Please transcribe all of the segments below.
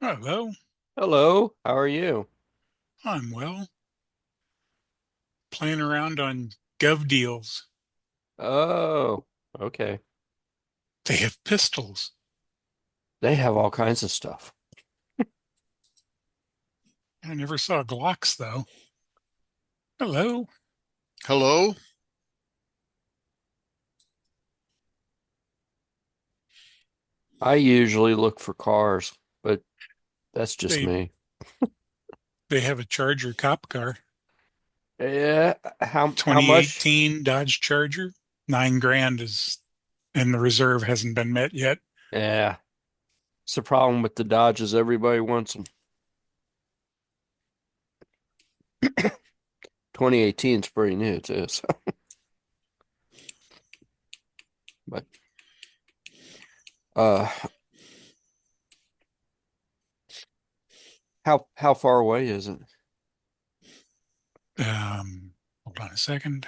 Hello, Hello, how are you? I'm well. Playing around on Gov Deals. Oh, okay. They have pistols. They have all kinds of stuff. I never saw Glocks though. Hello. Hello? I usually look for cars, but that's just They me. they have a Charger cop car, Yeah, how much? 2018 Dodge Charger. 9 grand is, and the reserve hasn't been met yet. Yeah, it's the problem with the Dodges. Everybody wants them. 2018 is pretty new too. So, but uh, how far away is it? Hold on a second.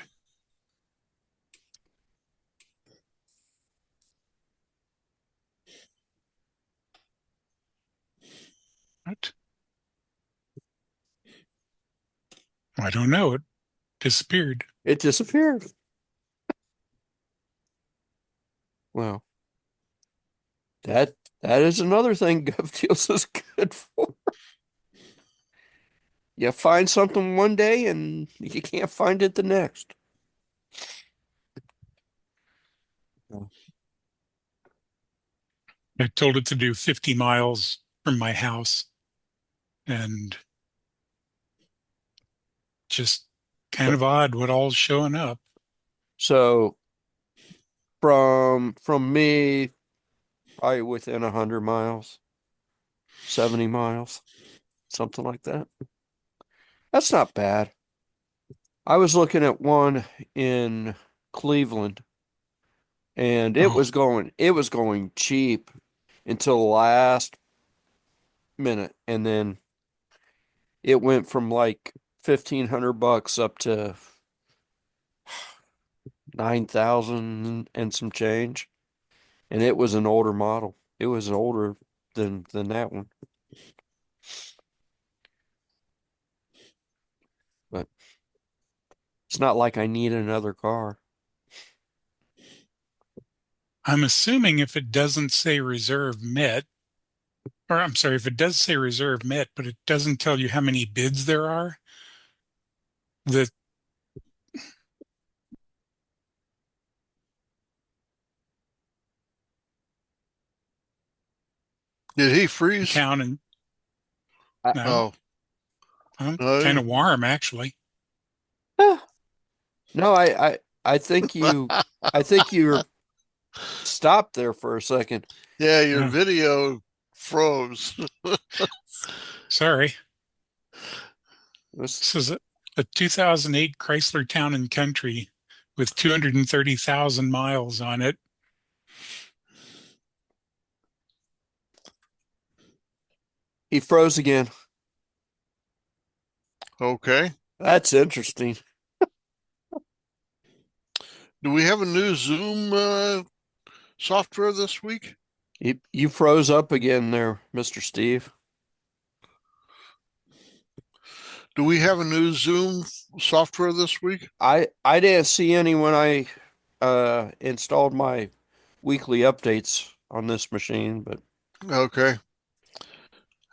What? I don't know. It disappeared. It disappeared. Well, that that is another thing GovDeals is good for. You find something one day and you can't find it the next. I told it to do 50 miles from my house and just kind So, of odd what all's showing up. so from me, probably within 100 miles, 70 miles, something like that. That's not bad. I was looking at one in Cleveland and Oh, it was going cheap until the last minute, and then it went from like 1,500 bucks up to 9,000 and some change. And it was an older model. It was older than that one. But it's not like I need another car. I'm assuming if it doesn't say reserve met, or I'm sorry, if it does say reserve met, but it doesn't tell you how many bids there are, the Did he freeze? town and I, no, Oh, I'm kind no. of warm actually. no, I think you stopped there for a second. Yeah, your Oh, video froze. sorry. It was, This is a 2008 Chrysler Town and Country with 230,000 miles on it. he froze again. Okay. That's interesting. Do we have a new Zoom software this week? You froze up again there, Mr. Steve. Do we have a new Zoom software this week? I didn't see any when I installed my weekly updates on this machine, but Okay.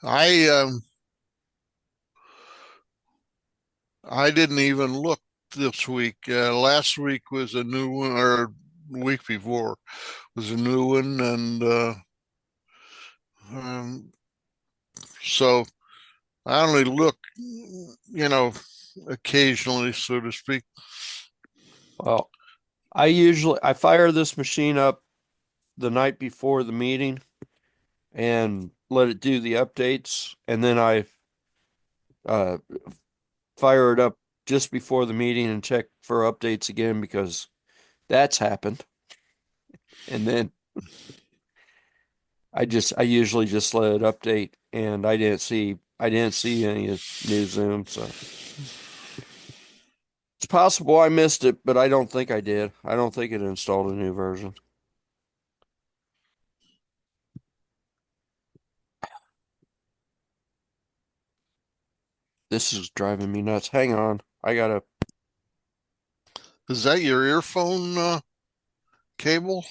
I I didn't even look this week. Last week was a new one, or week before was a new one, and um, so I only look, occasionally, so to speak. well, I fire this machine up the night before the meeting and let it do the updates, and then I uh fire it up just before the meeting and check for updates again because that's happened. And then I usually just let it update, and I didn't see any new Zoom, so it's possible I missed it, but I don't think I did. I don't think it installed a new version. This is driving me nuts. Hang on. I gotta. Is that your earphone cable?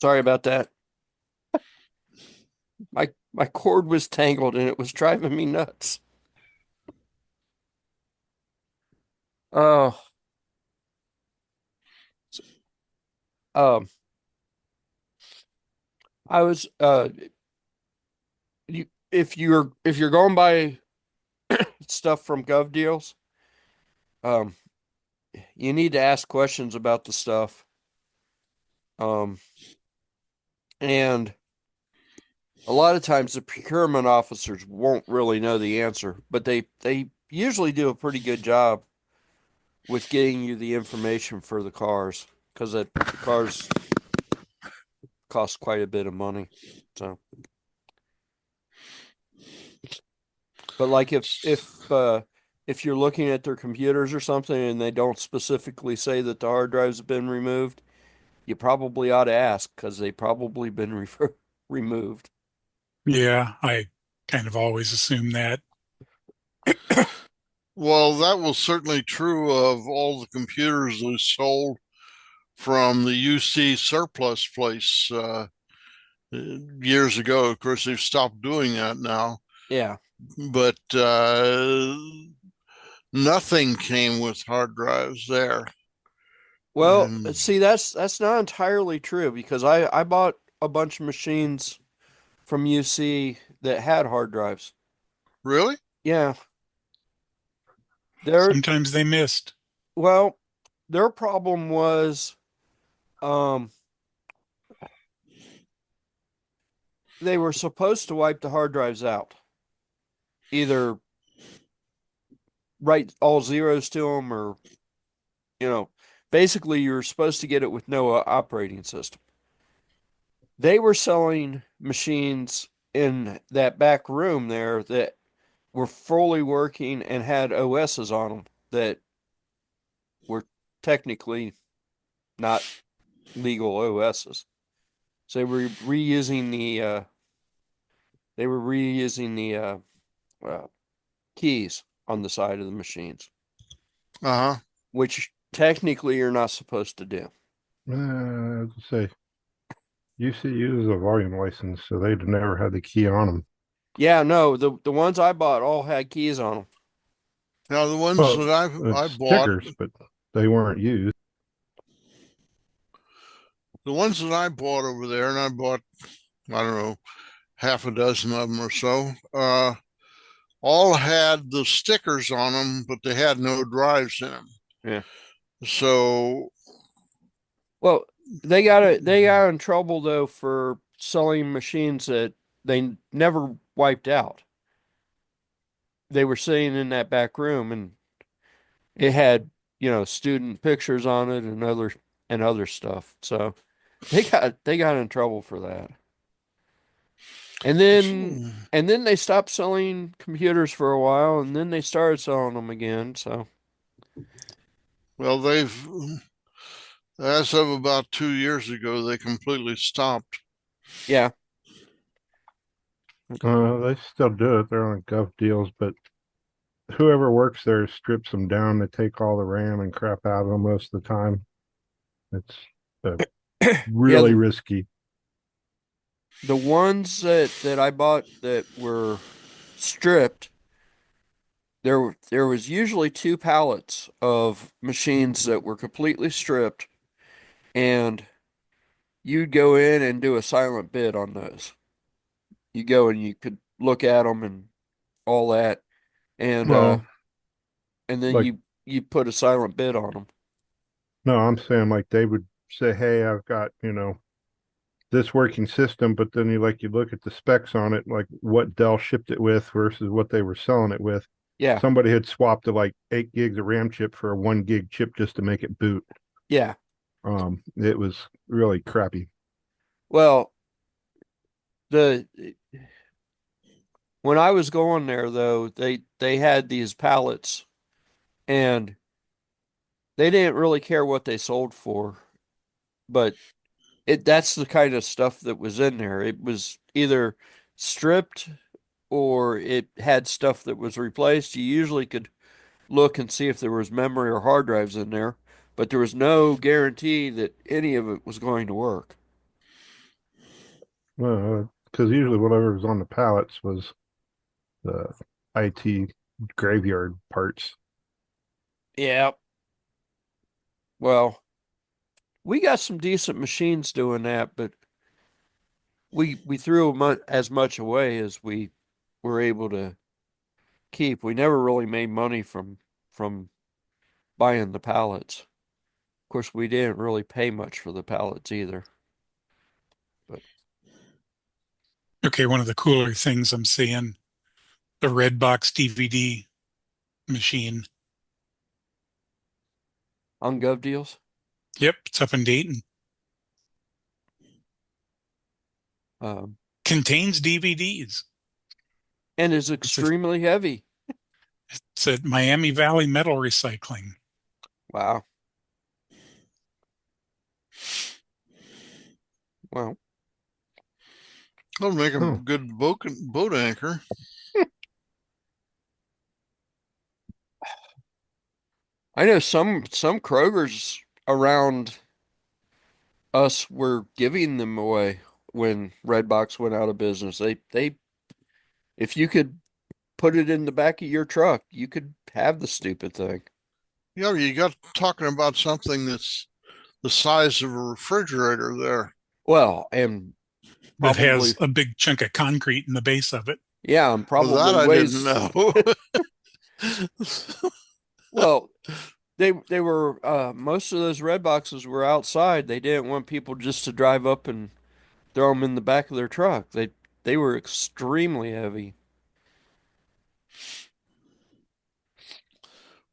Sorry about that. My cord was tangled and it was driving me nuts. Oh, um, I was if you're going by stuff from Gov Deals, um, you need to ask questions about the stuff. Um, and a lot of times the procurement officers won't really know the answer, but they usually do a pretty good job with getting you the information for the cars because the cars cost quite a bit of money. So, but like if you're looking at their computers or something and they don't specifically say that the hard drives have been removed, you probably ought to ask because they probably been removed. Yeah, I kind of always assume that. Well, that was certainly true of all the computers we sold from the UC surplus place years ago. Of course, they've stopped doing that now, Yeah. but nothing came with hard drives there. Well, And see, that's not entirely true because I bought a bunch of machines from UC that had hard drives. really? Yeah, they're Sometimes they missed. well, their problem was um they were supposed to wipe the hard drives out. Either write all zeros to them or, you know, basically you're supposed to get it with no operating system. They were selling machines in that back room there that were fully working and had OSs on them that were technically not legal OSs. So they were reusing the keys on the side of the machines, Uh-huh. which technically you're not supposed to do. As I say, UCU is a volume license, so they'd never had the key on them. Yeah, no, the ones I bought all had keys on them. Now the ones Well, that I it's bought, stickers, but they weren't used. the ones that I bought over there, and I bought, I don't know, half a dozen of them or so, all had the stickers on them, but they had no drives in them. Yeah. So, Well, they got in trouble though for selling machines that they never wiped out. They were sitting in that back room and it had, student pictures on it and other stuff. So they got in trouble for that. And then and then they stopped selling computers for a while and then they started selling them again. So well, as of about 2 years ago, they completely stopped. yeah. They still do it. They're on Gov deals, but whoever works there strips them down. They take all the RAM and crap out of them most of the time. It's Yeah, really risky. the ones that I bought that were stripped, there was usually two pallets of machines that were completely stripped, and you'd go in and do a silent bid on those. You go and you could look at them and all that, and Well, then like, you put a silent bid on them. no, I'm saying like they would say, "Hey, I've got, this working system," but then you look at the specs on it, like what Dell shipped it with versus what they were selling it with. Yeah, Somebody had swapped to like 8 gigs of RAM chip for a 1 gig chip just to make it boot. yeah. It was really crappy. Well, The when I was going there though, they had these pallets and they didn't really care what they sold for, but that's the kind of stuff that was in there. It was either stripped or it had stuff that was replaced. You usually could look and see if there was memory or hard drives in there, but there was no guarantee that any of it was going to work. Well, because usually whatever was on the pallets was the IT graveyard parts. Yeah. Well, we got some decent machines doing that, but we threw as much away as we were able to keep. We never really made money from buying the pallets. Of course, we didn't really pay much for the pallets either. But Okay, one of the cooler things I'm seeing, the Redbox DVD machine. on Gov Deals, Yep, it's up in Dayton. um, Contains DVDs. and is It's a, extremely heavy. it's at Miami Valley Metal Recycling. Wow. Well, That'll make a Oh, good boat anchor. I know some Krogers around us were giving them away when Redbox went out of business. They if you could put it in the back of your truck, you could have the stupid thing. Yeah, you got talking about something that's the size of a refrigerator there. Well, and That probably has a big chunk of concrete in the base of it. yeah, and Well, that probably I didn't weighs know. well, they were most of those red boxes were outside. They didn't want people just to drive up and throw them in the back of their truck. They were extremely heavy.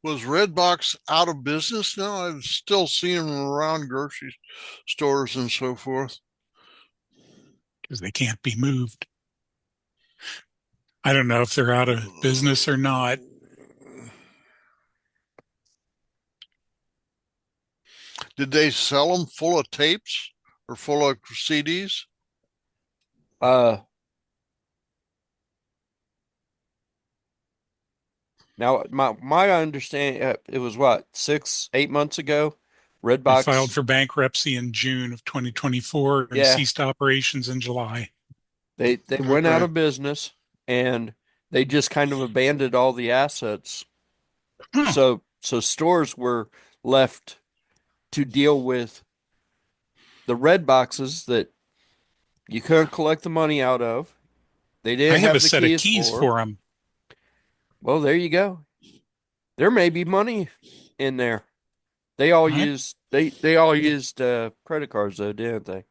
Was Redbox out of business now? I'm still seeing them around grocery stores and so forth. Because they can't be moved. I don't know if they're out of business or not. Did they sell them full of tapes or full of CDs? Uh, Now my understanding, it was what 6, 8 months ago. They filed Redbox, for bankruptcy in June of 2024 and yeah, ceased operations in July. they went out Okay. of business and they just kind of abandoned all the assets. Huh. So stores were left to deal with the red boxes that you couldn't collect the money out of. They I didn't have a have the set of keys keys for. for them. Well, there you go. There may be money in there. I, They all used credit cards though, didn't they?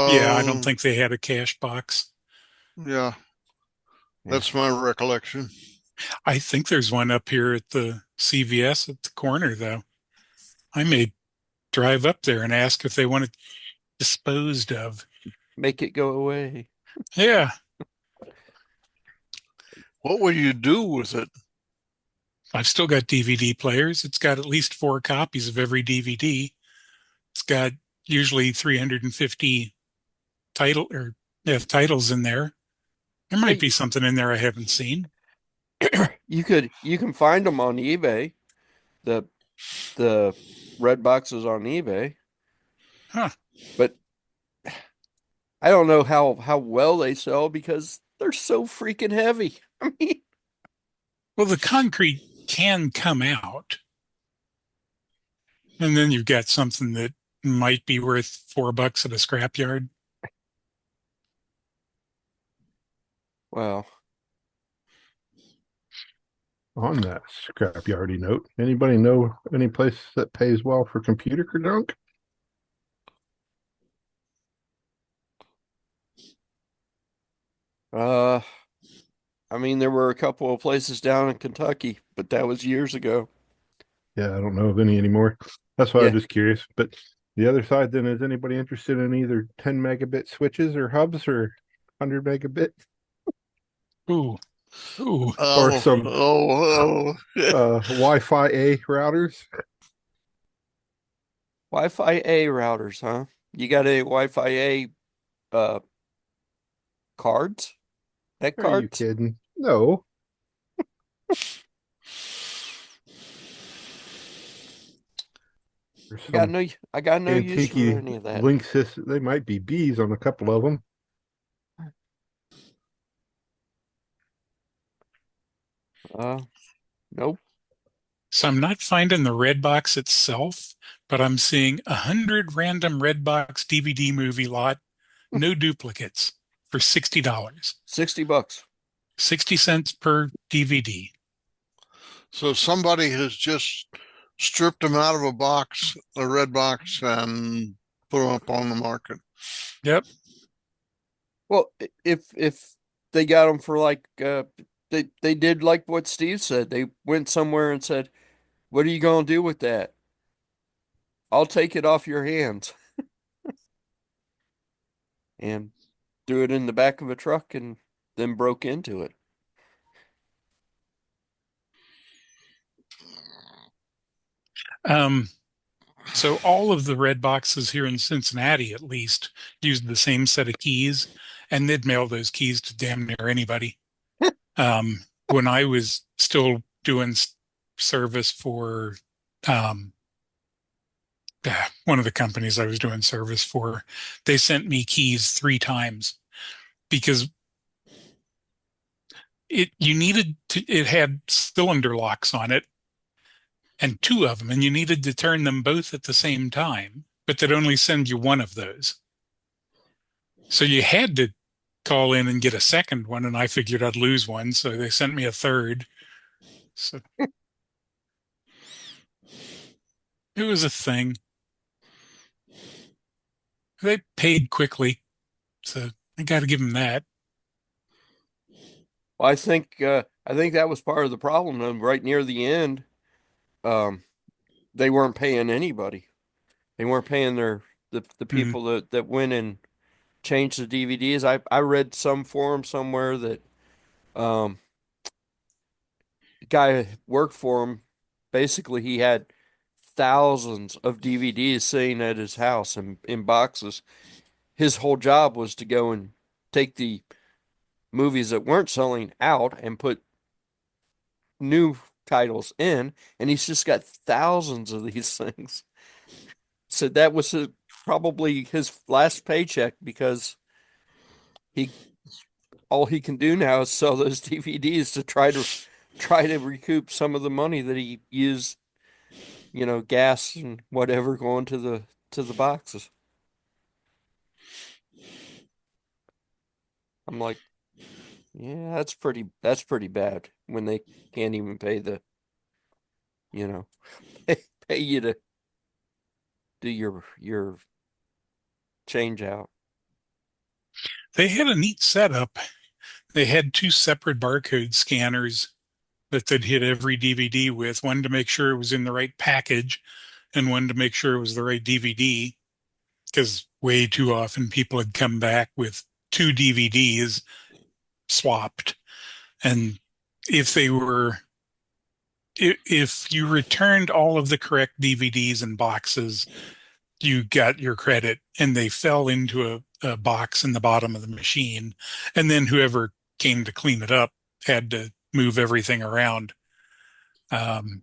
yeah, I don't Uh, think they had a cash box. yeah, Yeah. that's my recollection. I think there's one up here at the CVS at the corner, though. I may drive up there and ask if they want it disposed of. Make it go away. Yeah, What would you do with it? I've still got DVD players. It's got at least 4 copies of every DVD. It's got usually 350 titles in there. There might be Hey, something in there I haven't seen. you can find them on eBay. The the red boxes on eBay, Huh. but I don't know how well they sell because they're so freaking heavy. I mean, Well, the concrete can come out, and then you've got something that might be worth $4 at a scrapyard. well, on that scrapyardy note, anybody know any place that pays well for computer junk? uh, I mean there were a couple of places down in Kentucky, but that was years ago. Yeah, I don't know of any anymore. That's why I'm Yeah, just curious. But The other side, then, is anybody interested in either 10 megabit switches or hubs or 100 megabit Ooh, ooh. or Oh, some oh, oh. Wi-Fi A routers? Wi-Fi A routers, huh? You got a Wi-Fi A uh cards? Net Are you cards? kidding? No. There's some I got no use for antique any of that. link system. They might be B's on a couple of them. Uh, nope. So I'm not finding the red box itself, but I'm seeing 100 random red box DVD movie lot, no duplicates for $60. $60. 60 cents per DVD. So somebody has just stripped them out of a box, a red box, and put them up on the market. Yep. Well, if they got them for like they did like what Steve said. They went somewhere and said, "What are you gonna do with that? I'll take it off your hands," and threw it in the back of a truck and then broke into it. Um, so all of the red boxes here in Cincinnati, at least, used the same set of keys, and they'd mail those keys to damn near anybody. When I was still doing service for um, one of the companies I was doing service for, they sent me keys 3 times because it had cylinder locks on it and 2 of them, and you needed to turn them both at the same time, but they'd only send you one of those. So you had to call in and get a second one, and I figured I'd lose one, so they sent me a third. So it was a thing. They paid quickly, so I got to give them that. Well, I think that was part of the problem. And right near the end, um, they weren't paying anybody. They weren't paying the Mm. people that went and changed the DVDs. I read some forum somewhere that um guy who worked for him. Basically, he had thousands of DVDs sitting at his house in boxes. His whole job was to go and take the movies that weren't selling out and put new titles in, and he's just got thousands of these things. So that was probably his last paycheck because he all he can do now is sell those DVDs to try to recoup some of the money that he used, gas and whatever going to the boxes. I'm like, yeah, that's pretty bad when they can't even pay you know, pay you to do your change out. They had a neat setup. They had 2 separate barcode scanners that they'd hit every DVD with, one to make sure it was in the right package and one to make sure it was the right DVD, because way too often people had come back with 2 DVDs swapped. And if they were, if you returned all of the correct DVDs and boxes, you got your credit, and they fell into a box in the bottom of the machine. And then whoever came to clean it up had to move everything around. Um,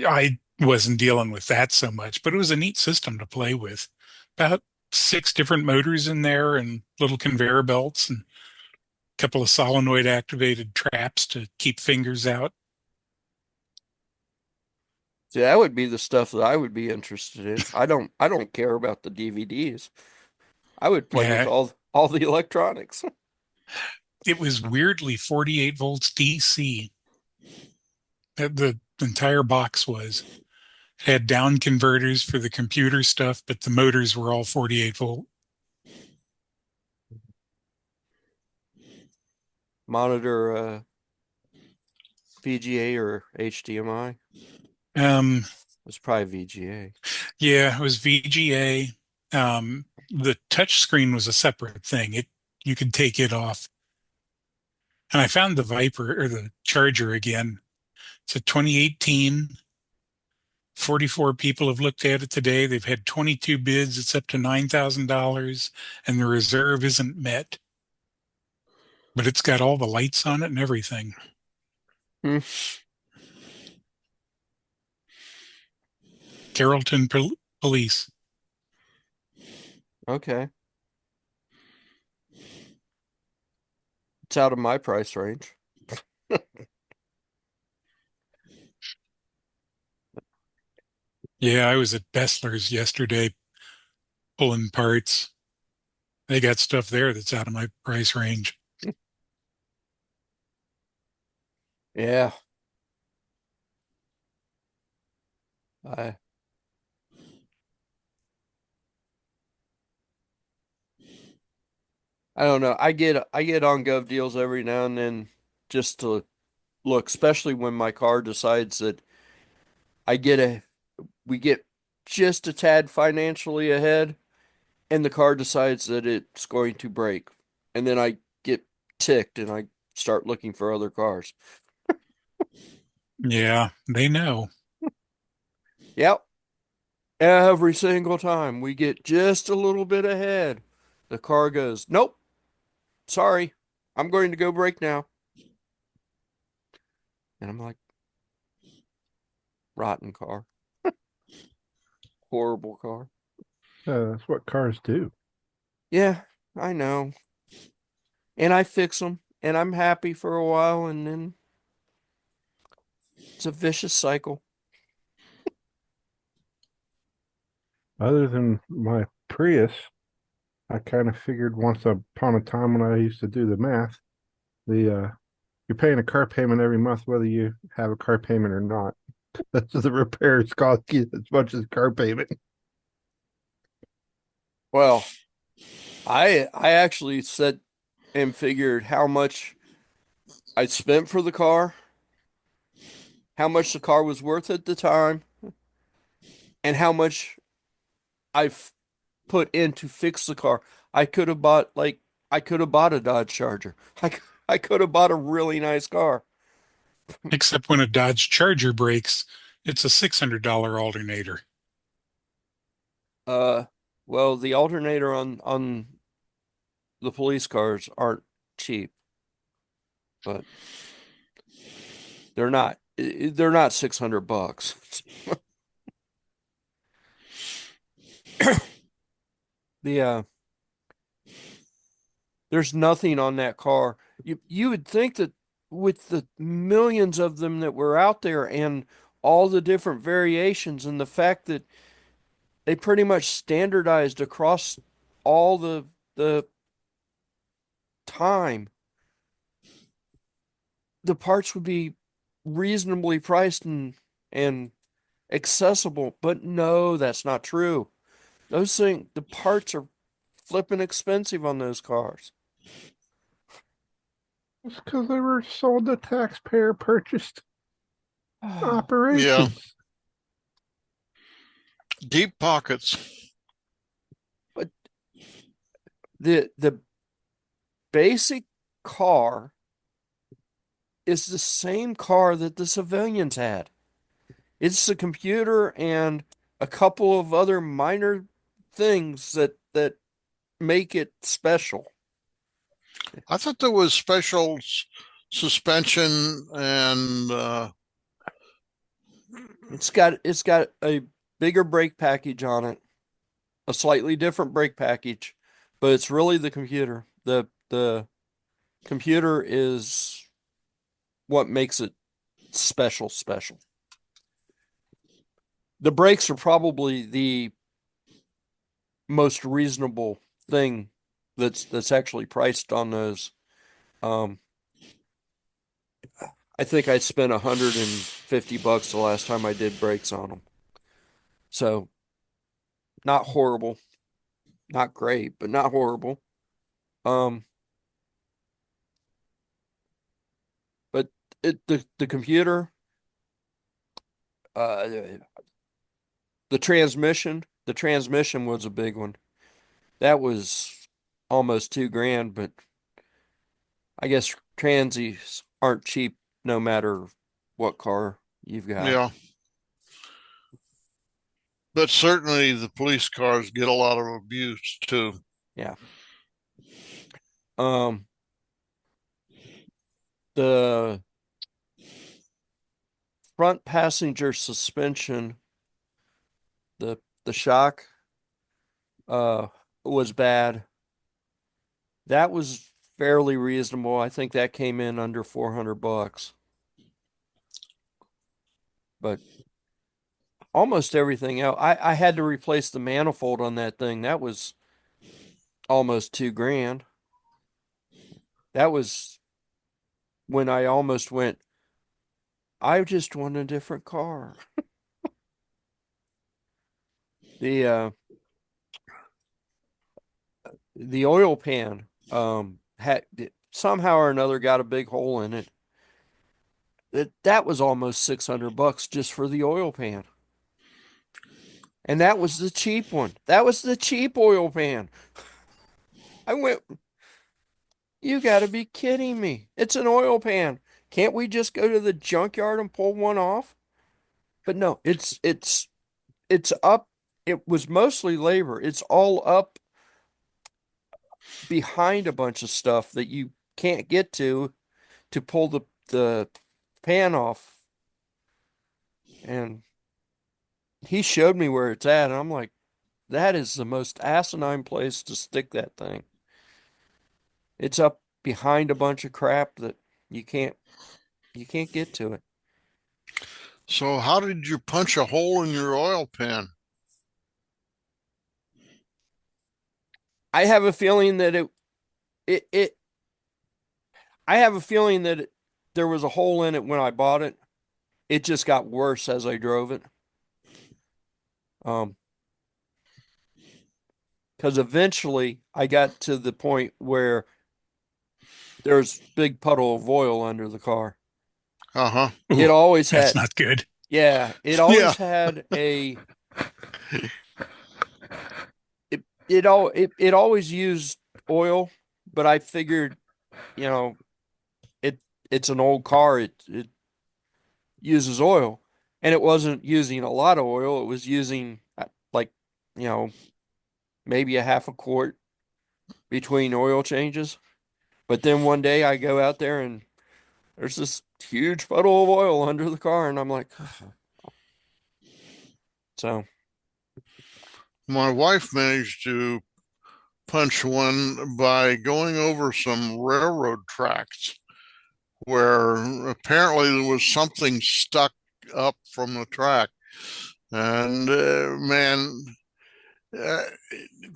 I wasn't dealing with that so much, but it was a neat system to play with. About 6 different motors in there and little conveyor belts and a couple of solenoid activated traps to keep fingers out. See, that would be the stuff that I would be interested in. I don't care about the DVDs. I would play with Yeah, all the electronics. it was weirdly 48 volts DC. The entire box was. It had down converters for the computer stuff, but the motors were all 48 volt. Monitor VGA or HDMI. Um, was probably VGA. Yeah, it was VGA. The touch screen was a separate thing. You could take it off. And I found the Viper or the Charger again. It's a 2018. 44 people have looked at it today. They've had 22 bids. It's up to $9,000 and the reserve isn't met. But it's got all the lights on it and everything. Hmm. Carrollton Police. Okay. It's out of my price range. Yeah, I was at Bessler's yesterday pulling parts. They got stuff there that's out of my price range. Yeah. I I don't know. I get on Gov Deals every now and then just to look, especially when my car decides that I get a we get just a tad financially ahead and the car decides that it's going to break. And then I get ticked and I start looking for other cars. Yeah, they know. Yep. Every single time we get just a little bit ahead, the car goes, "Nope, sorry. I'm going to go break now." And I'm like, rotten car. Horrible car. That's what cars do. Yeah, I know. And I fix them and I'm happy for a while and then it's a vicious cycle. Other than my Prius, I kind of figured once upon a time when I used to do the math, the you're paying a car payment every month whether you have a car payment or not. That's the repairs cost you as much as car payment. Well, I actually said and figured how much I spent for the car, how much the car was worth at the time, and how much I've put in to fix the car. I could have bought I could have bought a Dodge Charger. I could have bought a really nice car. Except when a Dodge Charger breaks, it's a $600 alternator. Uh, well, the alternator on the police cars aren't cheap, but they're not $600. The There's nothing on that car. You would think that with the millions of them that were out there and all the different variations and the fact that they pretty much standardized across all the time, the parts would be reasonably priced and accessible. But no, that's not true. The parts are flipping expensive on those cars. It's because they were sold to taxpayer purchased But Yeah, operations. deep pockets. the basic car is the same car that the civilians had. It's the computer and a couple of other minor things that make it special. I thought there was special suspension and It's got a bigger brake package on it, a slightly different brake package, but it's really the computer. The computer is what makes it special. The brakes are probably the most reasonable thing that's actually priced on those. Um, I think I spent $150 the last time I did brakes on them. So not horrible, not great, but not horrible. Um, but the computer, uh, The transmission was a big one. That was almost 2 grand, but I guess transies aren't cheap no matter what car you've got. Yeah. But certainly the police cars get a lot of abuse too. Yeah. The front passenger suspension, the shock, was bad. That was fairly reasonable. I think that came in under $400. But almost everything else, I had to replace the manifold on that thing. That was almost 2 grand. That was when I almost went, I just want a different car. The the oil pan had somehow or another got a big hole in it. That was almost $600 just for the oil pan. And that was the cheap one. That was the cheap oil pan. I went, you got to be kidding me. It's an oil pan. Can't we just go to the junkyard and pull one off? But no, it's up. It was mostly labor. It's all up behind a bunch of stuff that you can't get to pull the pan off. And he showed me where it's at, and I'm like, that is the most asinine place to stick that thing. It's up behind a bunch of crap that you can't get to it. So how did you punch a hole in your oil pan? I have a feeling that it I have a feeling that there was a hole in it when I bought it. It just got worse as I drove it. Because eventually I got to the point where there's big puddle of oil under the car. Uh-huh. It always That's had, not good. yeah, it Yeah. always had it always used oil, but I figured, you know, it's an old car. It uses oil, and it wasn't using a lot of oil. It was using like, you know, maybe a half a quart between oil changes. But then one day I go out there and there's this huge puddle of oil under the car, and I'm like, so My wife managed to punch one by going over some railroad tracks where apparently there was something stuck up from the track. And man, uh,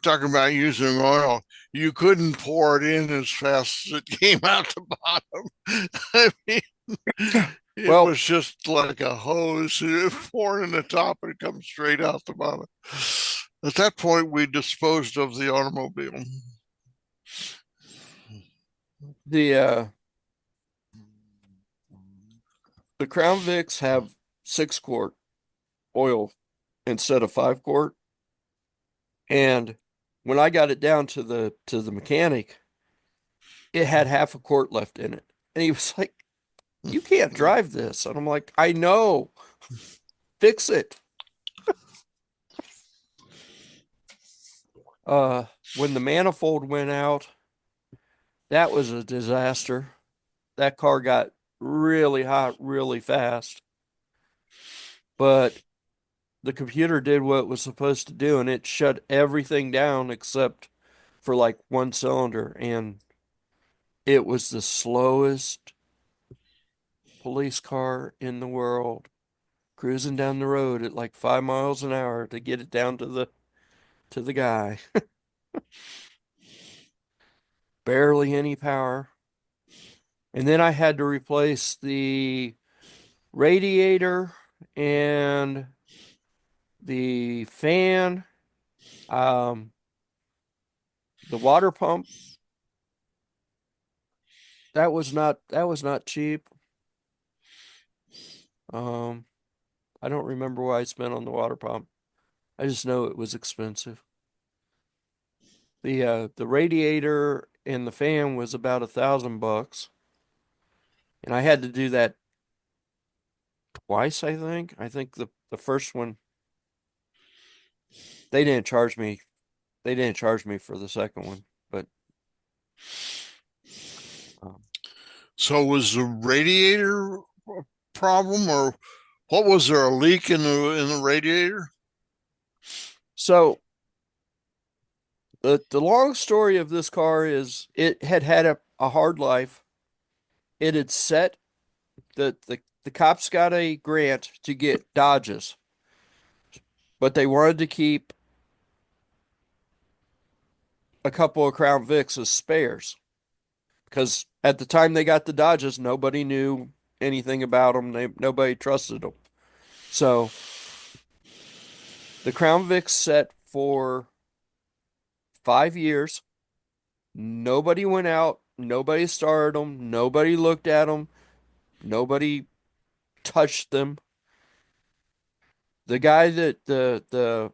talking about using oil, you couldn't pour it in as fast as it came out the bottom. I mean, it well, was just like a hose pouring in the top and it comes straight out the bottom. At that point, we disposed of the automobile. the the Crown Vics have 6 quart oil instead of 5 quart. And when I got it down to the mechanic, it had half a quart left in it. And he was like, you can't drive this. And I'm like, I know. Fix it. When the manifold went out, that was a disaster. That car got really hot really fast. But the computer did what it was supposed to do, and it shut everything down except for like one cylinder. And it was the slowest police car in the world, cruising down the road at like 5 miles an hour to get it down to the guy. Barely any power. And then I had to replace the radiator and the fan, the water pump. That was not cheap. I don't remember what I spent on the water pump. I just know it was expensive. The radiator and the fan was about $1,000, and I had to do that twice, I think. I think the first one they didn't charge me. They didn't charge me for the second one, but um, So was the radiator a problem, or what was there, a leak in the radiator? so the long story of this car is it had had a hard life. It had set the cops got a grant to get Dodges, but they wanted to keep a couple of Crown Vics as spares because at the time they got the Dodges, nobody knew anything about them. Nobody trusted them. So the Crown Vics set for 5 years. Nobody went out. Nobody started them. Nobody looked at them. Nobody touched them. The guy that the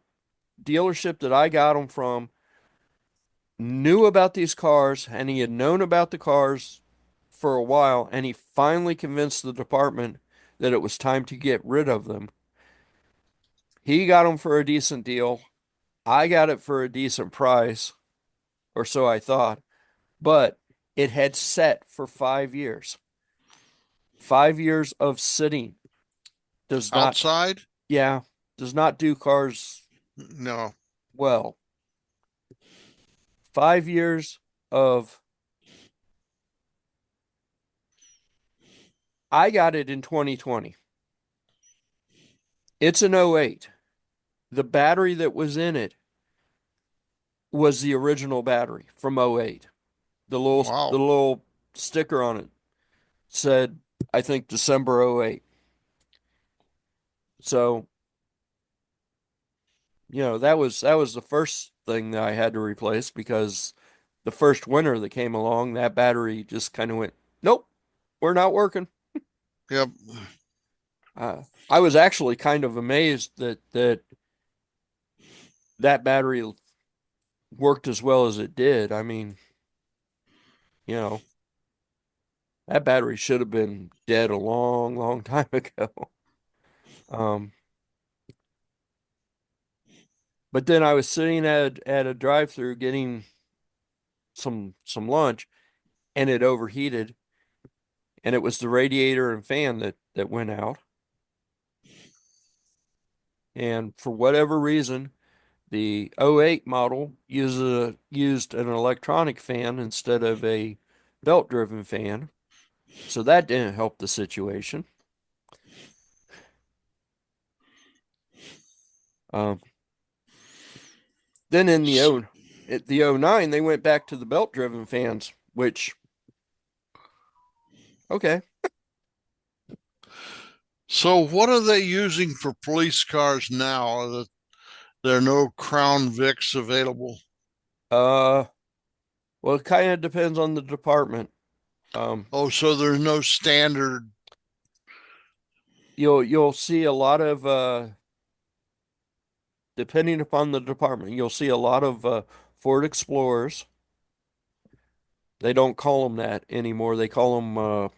dealership that I got them from knew about these cars and he had known about the cars for a while and he finally convinced the department that it was time to get rid of them. He got them for a decent deal. I got it for a decent price, or so I thought, but it had set for 5 years. 5 years of sitting does not, Outside? yeah, does not do cars No. well. 5 years of, I got it in 2020. It's an '08. The battery that was in it was the original battery from '08. The little the Wow. little sticker on it said, I think December '08. So, that was the first thing that I had to replace because the first winter that came along, that battery just kind of went, nope, we're not working. Yep. I was actually kind of amazed that battery worked as well as it did. I mean, you know, that battery should have been dead a long, long time ago. Um, but then I was sitting at a drive-through getting some lunch, and it overheated, and it was the radiator and fan that went out. And for whatever reason, the '08 model used an electronic fan instead of a belt-driven fan, so that didn't help the situation. Um, then in the '09, they went back to the belt-driven fans, which okay. So what are they using for police cars now that there are no Crown Vics available? Uh, well, it kind of depends on the department. Oh, so there's no standard. You'll see a lot of depending upon the department, you'll see a lot of Ford Explorers. They don't call them that anymore. They call them what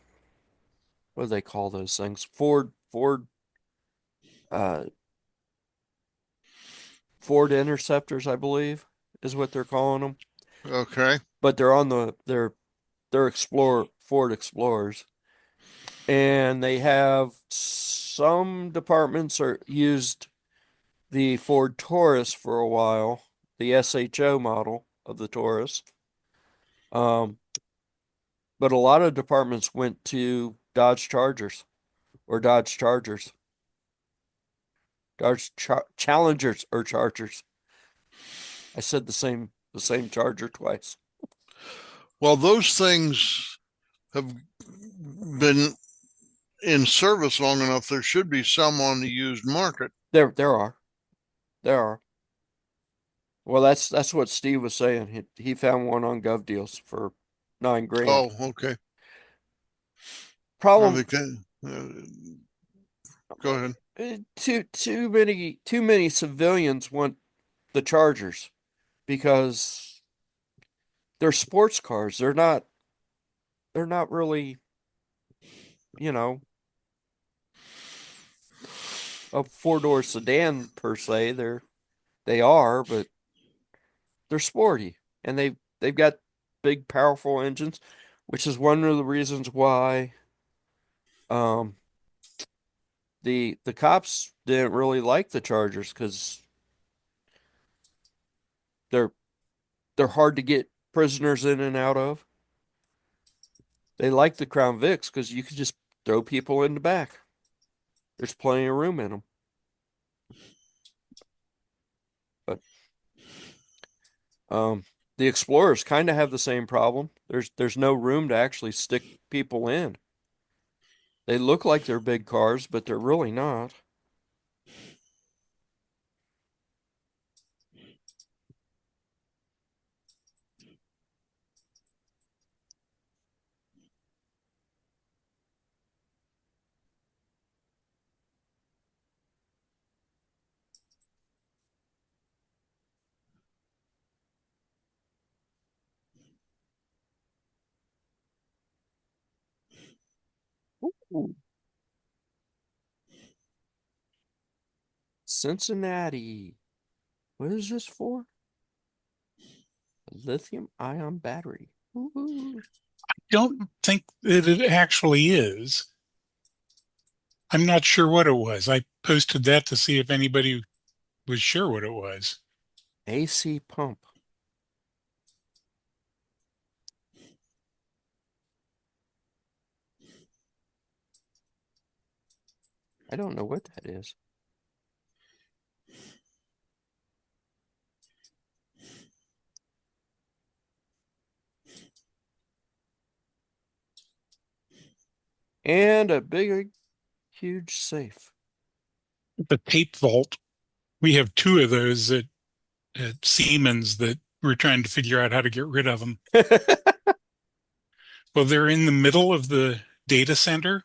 do they call those things? Uh Ford Interceptors, I believe, is what they're calling them. Okay. But they're Ford Explorers. And they have some departments are used the Ford Taurus for a while, the SHO model of the Taurus. Um, but a lot of departments went to Dodge Chargers or Dodge Chargers, Challengers or Chargers. I said the same Charger twice. Well, those things have been in service long enough. There should be some on the used market. There are. Well, that's what Steve was saying. He found one on Gov Deals for $9,000. Oh, okay. I Problem think that, go ahead. Too many civilians want the Chargers because they're sports cars. They're not really, you know, a four-door sedan per se. They are, but they're sporty and they've got big, powerful engines, which is one of the reasons why um the cops didn't really like the Chargers because they're they're hard to get prisoners in and out of. They like the Crown Vics because you can just throw people in the back. There's plenty of room in them. But um, the Explorers kind of have the same problem. There's no room to actually stick people in. They look like they're big cars, but they're really not. Ooh, Cincinnati. What is this for? A lithium ion battery. Ooh. Don't think that it actually is. I'm not sure what it was. I posted that to see if anybody was sure what it was. AC pump. I don't know what that is. And a big, huge safe. The tape vault, we have two of those at Siemens that we're trying to figure out how to get rid of them. Well, they're in the middle of the data center,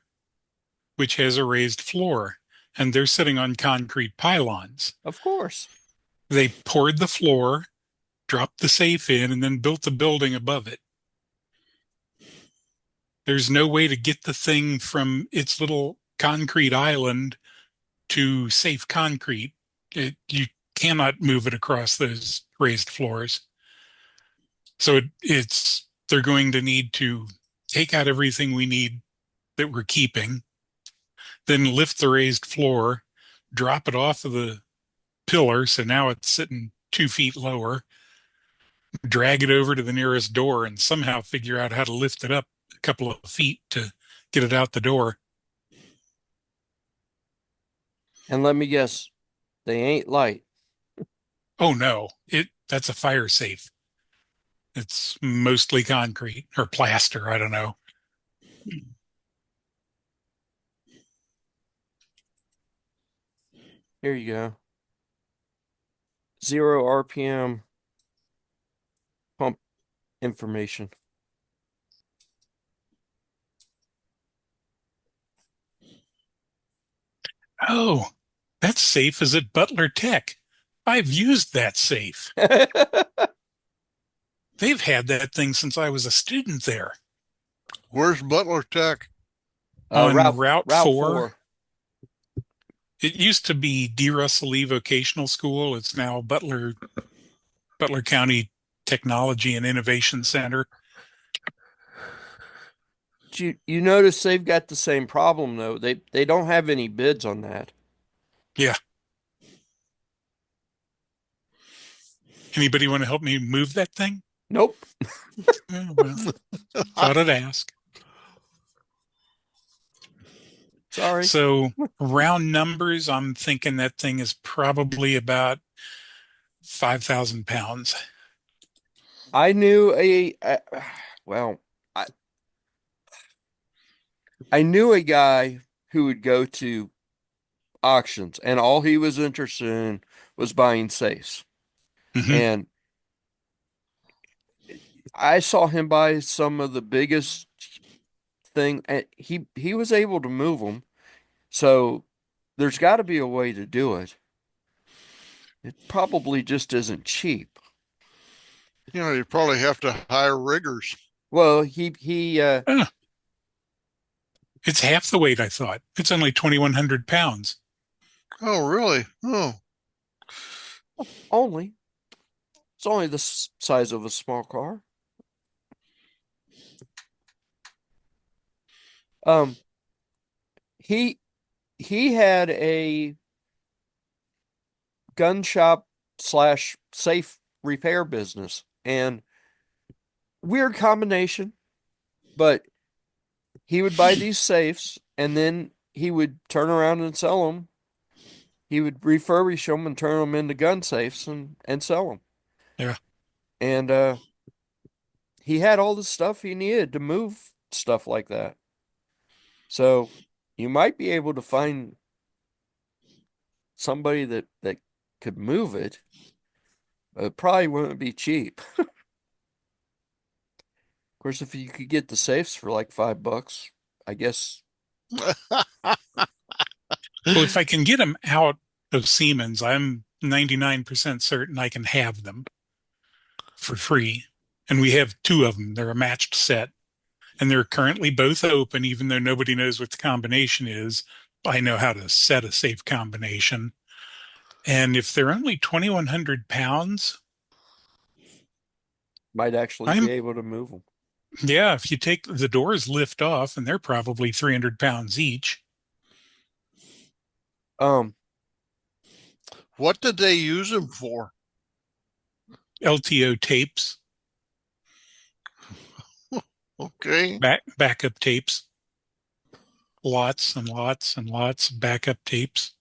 which has a raised floor, and they're sitting on concrete pylons. Of course. They poured the floor, dropped the safe in, and then built the building above it. There's no way to get the thing from its little concrete island to safe concrete. You cannot move it across those raised floors. So they're going to need to take out everything we need that we're keeping, then lift the raised floor, drop it off of the pillar. So now it's sitting 2 feet lower, drag it over to the nearest door and somehow figure out how to lift it up a couple of feet to get it out the door. And let me guess, they ain't light. Oh no, that's a fire safe. It's mostly concrete or plaster. I don't know. Here you go. 0 RPM pump information. Oh, that safe is at Butler Tech. I've used that safe. They've had that thing since I was a student there. Where's Butler Tech? On Route Route Route 4. 4. It used to be D. Russell Lee Vocational School. It's now Butler County Technology and Innovation Center. You notice they've got the same problem though. They don't have any bids on that. Yeah. Anybody want to help me move that thing? Nope. Well, thought I'd ask. Sorry. So round numbers, I'm thinking that thing is probably about 5,000 pounds. I knew well, I I knew a guy who would go to auctions and all he was interested in was buying safes. Mm-hmm. And I saw him buy some of the biggest thing and he was able to move them. So there's got to be a way to do it. It probably just isn't cheap. You probably have to hire riggers. Well, he Oh, it's half the weight I thought. It's only 2,100 pounds. Oh, really? Oh, only it's only the size of a small car. Um, he he had a gun shop slash safe repair business, and weird combination, but he would buy these safes and then he would turn around and sell them. He would refurbish them and turn them into gun safes and sell them. Yeah. And he had all the stuff he needed to move stuff like that. So you might be able to find somebody that could move it. But it probably wouldn't be cheap. Of course, if you could get the safes for like $5, I guess. Well, if I can get them out of Siemens, I'm 99% certain I can have them for free. And we have two of them. They're a matched set. And they're currently both open, even though nobody knows what the combination is. I know how to set a safe combination. And if they're only 2,100 pounds, Might actually be I'm, able to move them. yeah, if you take the doors lift off and they're probably 300 pounds each. Um, what did they use them for? LTO tapes, Okay. backup tapes, lots and lots and lots of backup tapes.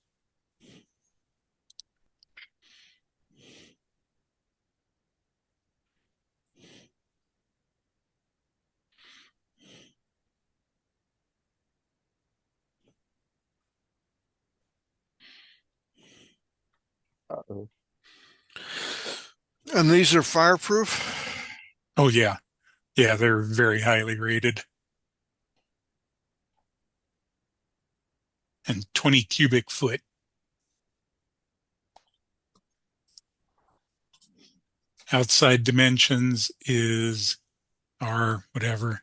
uh-oh. And these are fireproof? Oh, yeah. Yeah, they're very highly rated. And 20 cubic foot. Outside dimensions is our whatever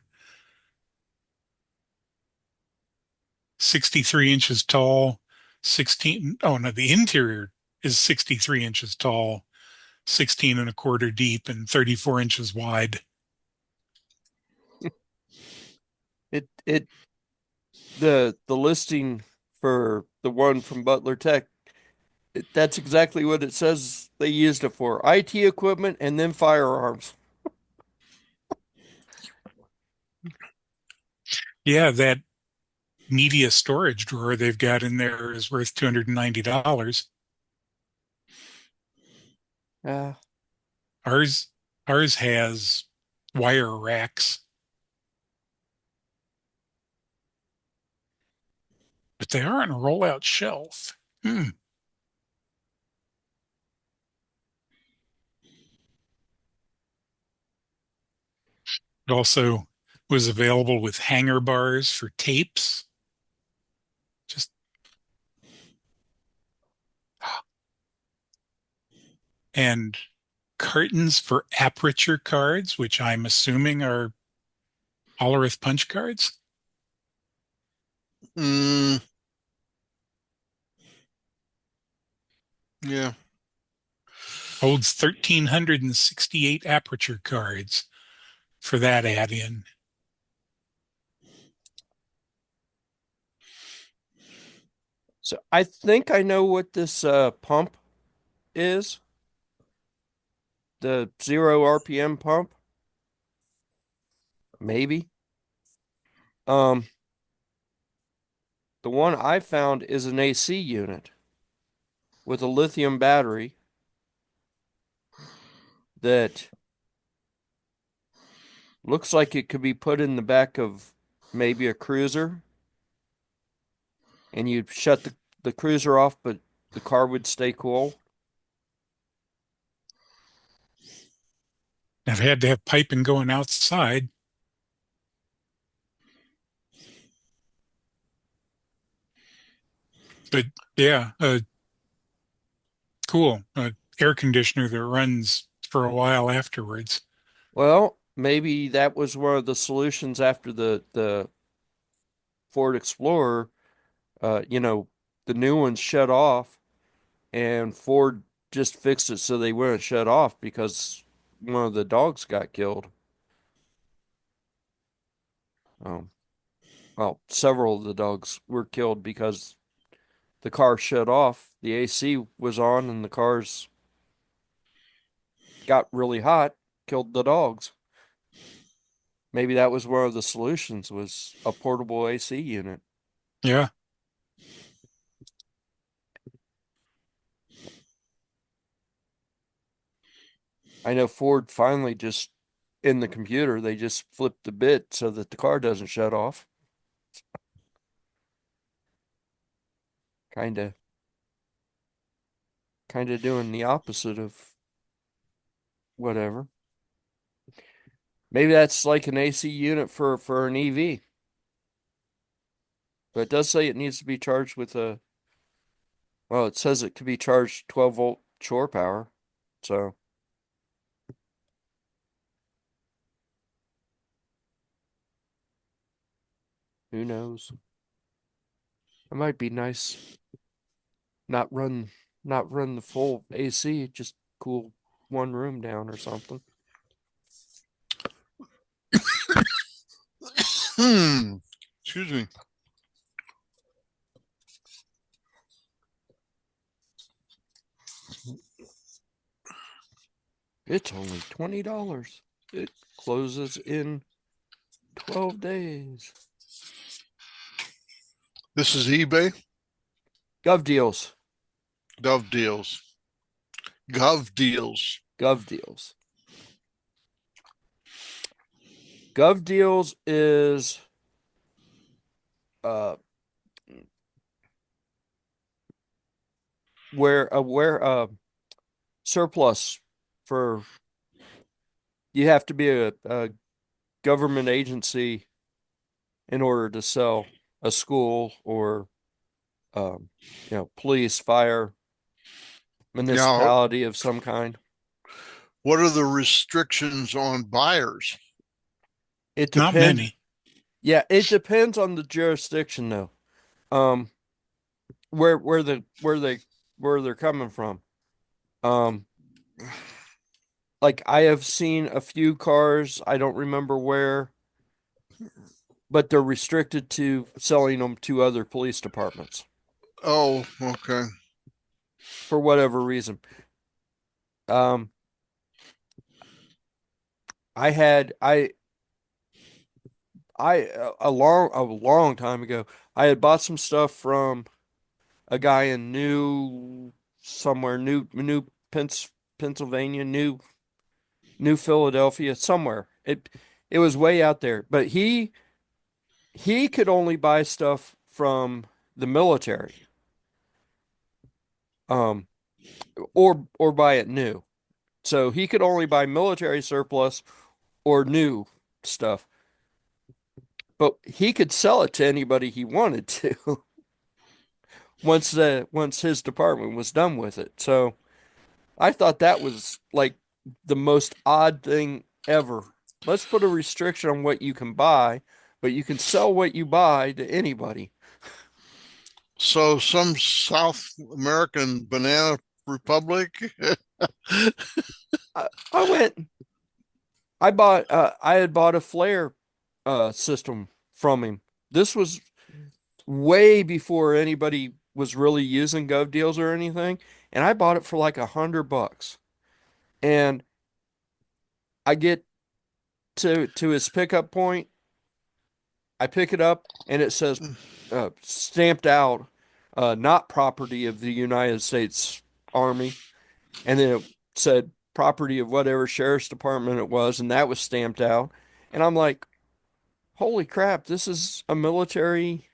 63 inches tall, 16. Oh, no, the interior is 63 inches tall, 16 and a quarter deep, and 34 inches wide. It the listing for the one from Butler Tech, that's exactly what it says they used it for. IT equipment and then firearms. Yeah, that media storage drawer they've got in there is worth $290. Uh, Ours ours has wire racks, but they are on a rollout shelf. Hmm. It also was available with hanger bars for tapes. Just and cartons for aperture cards, which I'm assuming are Hollerith punch cards. Mm, yeah. Holds 1,368 aperture cards for that add-in. so I think I know what this pump is. The 0 RPM pump. Maybe. Um, the one I found is an AC unit with a lithium battery that looks like it could be put in the back of maybe a cruiser, and you'd shut the cruiser off, but the car would stay cool. I've had to have piping going outside. But yeah, cool. Air conditioner that runs for a while afterwards. Well, maybe that was one of the solutions after the Ford Explorer. You know, the new ones shut off, and Ford just fixed it so they wouldn't shut off because one of the dogs got killed. Um, well, several of the dogs were killed because the car shut off. The AC was on, and the cars got really hot, killed the dogs. Maybe that was one of the solutions was a portable AC unit. Yeah. I know Ford finally just in the computer, they just flipped the bit so that the car doesn't shut off. Kind of doing the opposite of whatever. Maybe that's like an AC unit for an EV. But it does say it needs to be charged with a, well, it says it could be charged 12-volt shore power. So who knows? It might be nice not run not run the full AC, just cool one room down or something. Excuse me. It's only $20. It closes in 12 days. This is eBay. Gov deals. Gov deals. Gov deals. Gov deals. Gov deals is uh where surplus for you have to be a government agency in order to sell a school or police, fire, Now, municipality of some kind. what are the restrictions on buyers? It Not depends. many. Yeah, it depends on the jurisdiction though. Um, where they're coming from. Um, like I have seen a few cars, I don't remember where, but they're restricted to selling them to other police departments Oh, okay. for whatever reason. Um, I had I a long time ago, I had bought some stuff from a guy in New Pennsylvania, New Philadelphia, somewhere. It was way out there, but he could only buy stuff from the military, um, or buy it new. So he could only buy military surplus or new stuff, but he could sell it to anybody he wanted to once his department was done with it. So I thought that was like the most odd thing ever. Let's put a restriction on what you can buy, but you can sell what you buy to anybody. So some South American banana republic. I went, I had bought a flare system from him. This was way before anybody was really using Gov deals or anything, and I bought it for like $100. And I get to his pickup point, I pick it up, and it says stamped out, not property of the United States Army, and then it said property of whatever sheriff's department it was, and that was stamped out. And I'm like, holy crap, this is a military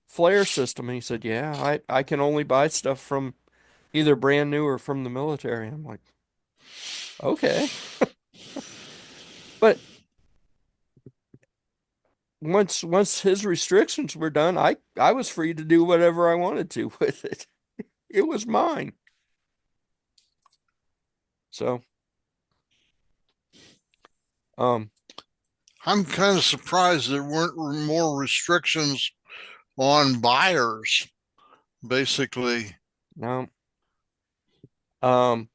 flare system. And he said, yeah, I can only buy stuff from either brand new or from the military. I'm like, okay. But once his restrictions were done, I was free to do whatever I wanted to with it. It was mine. So, um, I'm kind of surprised there weren't more restrictions on buyers, basically. now, um,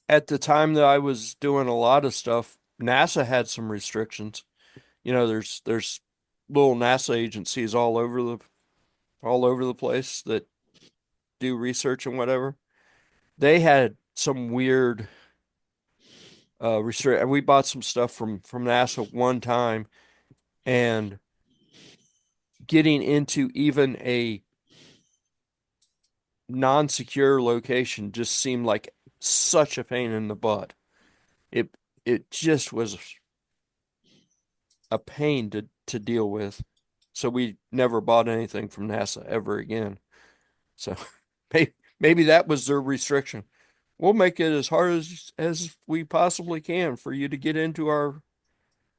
at the time that I was doing a lot of stuff, NASA had some restrictions. There's little NASA agencies all over the place that do research and whatever. They had some weird restrict. We bought some stuff from NASA one time, and getting into even a non-secure location just seemed like such a pain in the butt. It it just was a pain to deal with. So we never bought anything from NASA ever again. So maybe that was their restriction. We'll make it as hard as we possibly can for you to get into our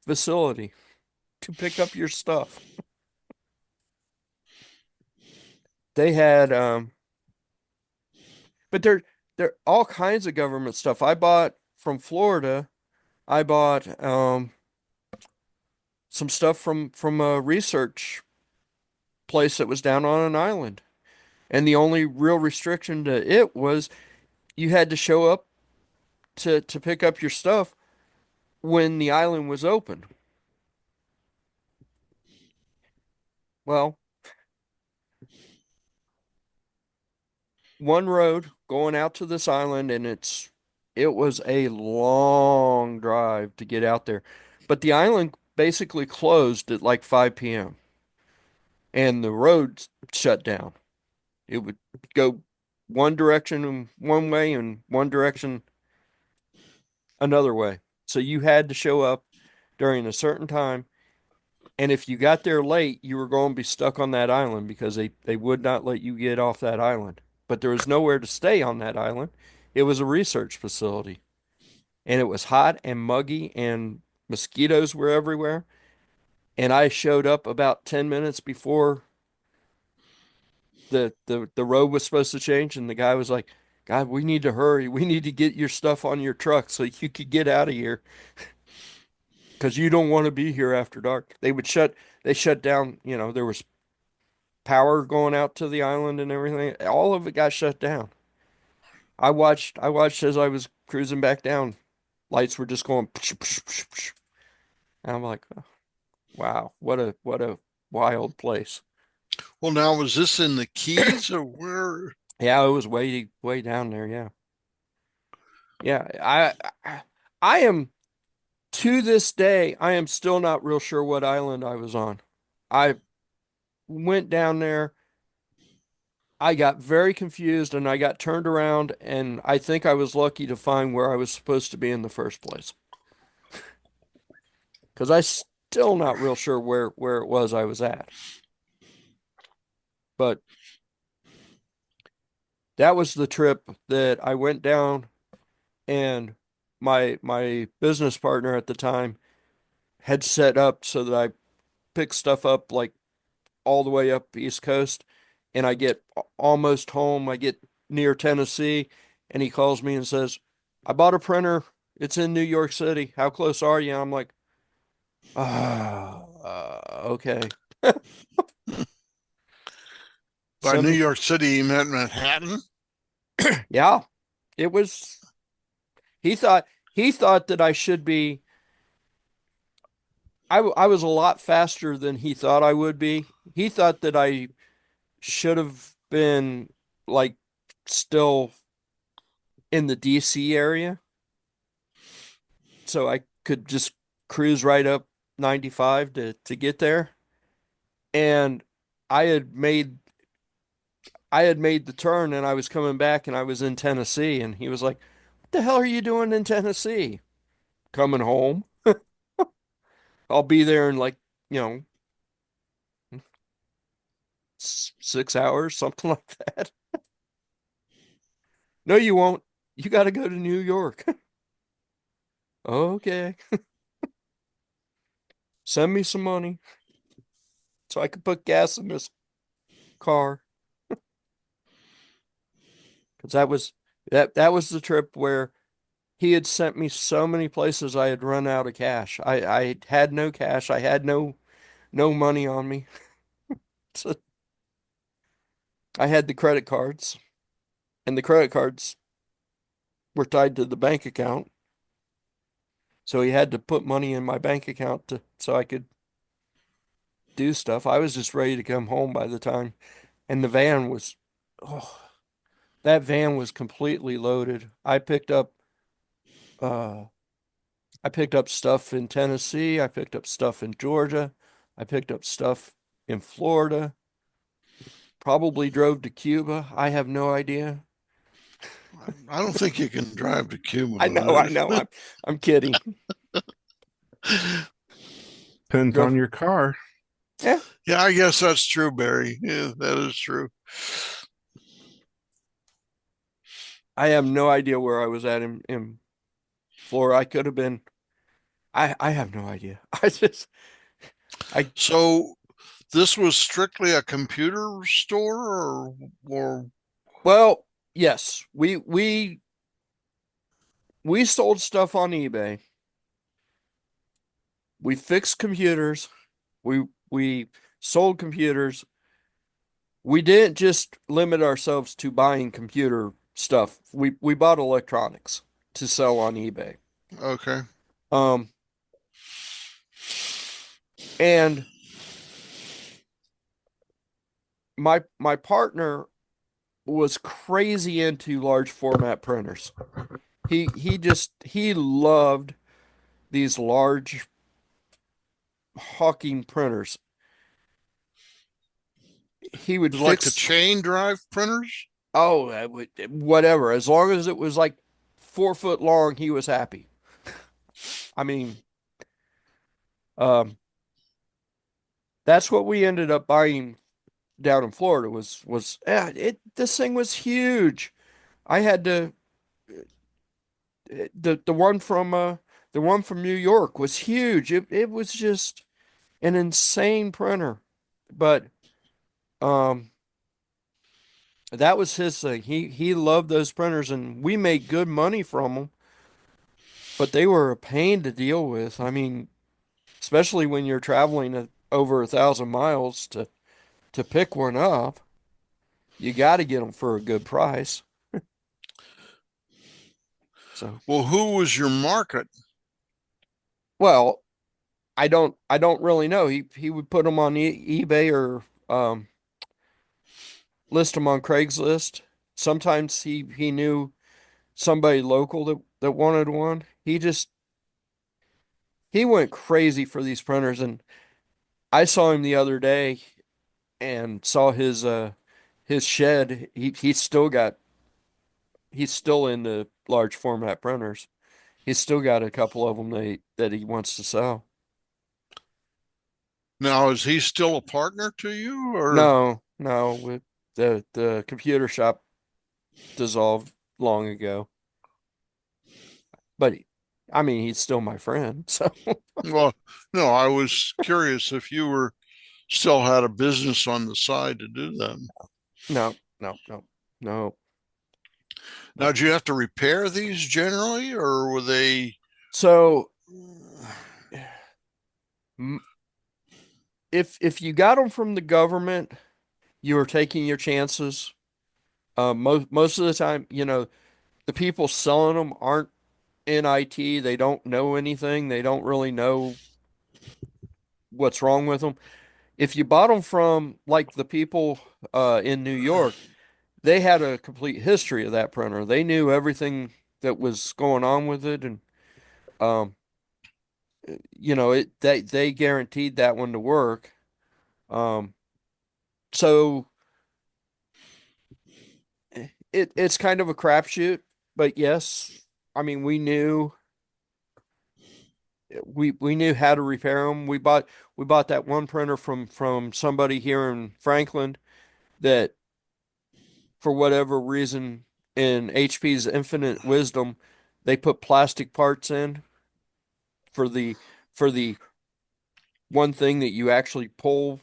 facility to pick up your stuff. They had but there all kinds of government stuff. I bought from Florida. I bought some stuff from a research place that was down on an island. And the only real restriction to it was you had to show up to pick up your stuff when the island was open. Well, one road going out to this island, and it was a long drive to get out there. But the island basically closed at like 5 p.m. and the road shut down. It would go one direction one way and one direction another way. So you had to show up during a certain time. And if you got there late, you were going to be stuck on that island because they would not let you get off that island. But there was nowhere to stay on that island. It was a research facility. And it was hot and muggy and mosquitoes were everywhere. And I showed up about 10 minutes before the road was supposed to change, and the guy was like, God, we need to hurry. We need to get your stuff on your truck so you could get out of here because you don't want to be here after dark. They shut down, there was power going out to the island and everything. All of it got shut down. I watched as I was cruising back down. Lights were just going psh, psh, psh, psh. And I'm like, oh, wow, what a wild place. Well, now, was this in the Keys or where? Yeah, it was way down there, yeah. Yeah, I am to this day, I am still not real sure what island I was on. I went down there, I got very confused and I got turned around, and I think I was lucky to find where I was supposed to be in the first place. Because I still not real sure where it was I was at. But that was the trip that I went down, and my business partner at the time had set up so that I picked stuff up like all the way up the East Coast, and I get almost home. I get near Tennessee, and he calls me and says, I bought a printer. It's in New York City. How close are you? And I'm like, okay. By New Send me. York City, you meant Manhattan? Yeah, it was. He thought that I should be. I was a lot faster than he thought I would be. He thought that I should have been like still in the DC area, so I could just cruise right up 95 to get there. And I had made I had made the turn, and I was coming back, and I was in Tennessee, and he was like, "What the hell are you doing in Tennessee?" Coming home. I'll be there in like, you know, 6 hours, something like that. No, you won't. You got to go to New York. Okay. Send me some money so I could put gas in this car. Because that was the trip where he had sent me so many places I had run out of cash. I had no cash. I had no money on me. So I had the credit cards, and the credit cards were tied to the bank account. So he had to put money in my bank account so I could do stuff. I was just ready to come home by the time, and the van was, oh, that van was completely loaded. Uh I picked up stuff in Tennessee, I picked up stuff in Georgia, I picked up stuff in Florida, probably drove to Cuba. I have no idea. I don't think you can drive to Cuba I know, with I know. I'm kidding. it. Depends on Drove, your car. yeah, Yeah, I guess that's true, Barry. Yeah, that is true. I have no idea where I was at in Florida. I could have been. I have no idea. I So this was strictly a computer store, or well, yes, we sold stuff on eBay. We fixed computers. We sold computers. We didn't just limit ourselves to buying computer stuff. We bought electronics to sell on eBay. okay. Um, and my partner was crazy into large format printers. He loved these large hawking printers. He would Like the fix, chain drive printers? oh, whatever, as long as it was like 4 foot long, he was happy. I mean, um, that's what we ended up buying down in Florida was yeah, this thing was huge. I had to the one from New York was huge. It was just an insane printer. But um that was his thing. He loved those printers, and we made good money from them, but they were a pain to deal with. I mean, especially when you're traveling over 1,000 miles to pick one up, you got to get them for a good price. So, Well, who was your market? well, I don't really know. He would put them on eBay or list them on Craigslist. Sometimes he knew somebody local that wanted one. He went crazy for these printers, and I saw him the other day and saw his shed. He's still into large format printers. He's still got a couple of them that he wants to sell. Now, is he still a partner to you, or No, no, with the computer shop dissolved long ago. But I mean, he's still my friend. So well, no, I was curious if you were still had a business on the side to do that. no, no, no, no, Now, no. do you have to repair these generally, or were they? So m- if you got them from the government, you are taking your chances. Most of the time, the people selling them aren't in IT. They don't know anything. They don't really know what's wrong with them. If you bought them from like the people in New York, they had a complete history of that printer. They knew everything that was going on with it, and um, they guaranteed that one to work. Um, so it's kind of a crapshoot, but yes, I mean we knew how to repair them. We bought that one printer from somebody here in Franklin that for whatever reason in HP's infinite wisdom they put plastic parts in for the for the one thing that you actually pull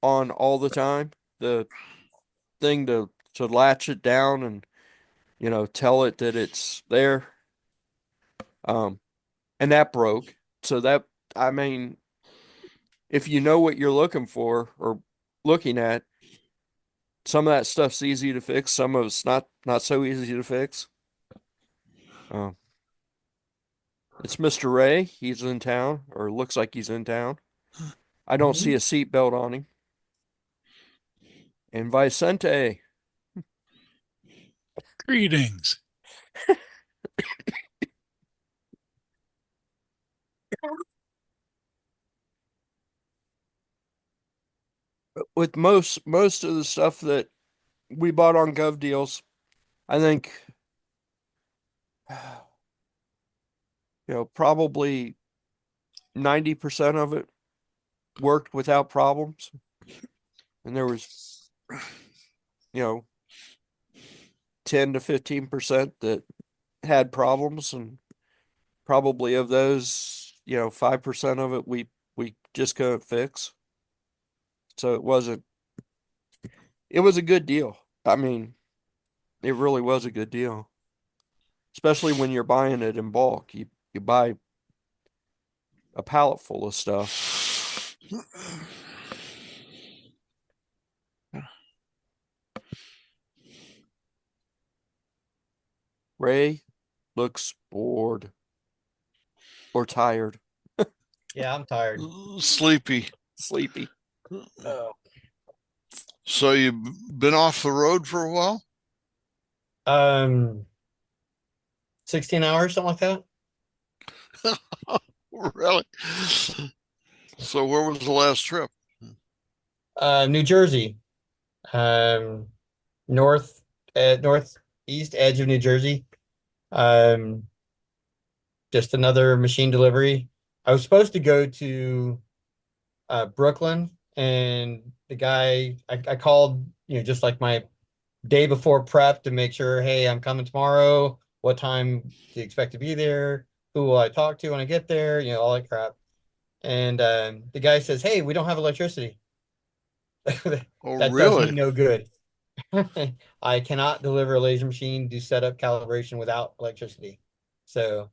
on all the time, the thing to latch it down and tell it that it's there. Um, and that broke. So that, I mean, if you know what you're looking for or looking at, some of that stuff's easy to fix. Some of it's not so easy to fix. Um, it's Mr. Ray. He's in town, or looks like he's in town. I don't see a seatbelt on him. And Vicente, Greetings. with most of the stuff that we bought on Gov Deals, I think probably 90% of it worked without problems. And there was, 10 to 15% that had problems, and probably of those, 5% of it we just couldn't fix. So it was a good deal. I mean, it really was a good deal. Especially when you're buying it in bulk. You buy a pallet full of stuff. Ray looks bored or tired, Yeah, I'm tired. Sleepy. sleepy. Oh. So you've been off the road for a while? 16 hours, something like that. Really? So where was the last trip? New Jersey. Um, northeast edge of New Jersey. Um, just another machine delivery. I was supposed to go to Brooklyn, and the guy I called, just like my day before prep to make sure, hey, I'm coming tomorrow. What time do you expect to be there? Who will I talk to when I get there? All that crap. And the guy says, hey, we don't have electricity. Oh, That does me really? no good. I cannot deliver a laser machine, do setup calibration without electricity. So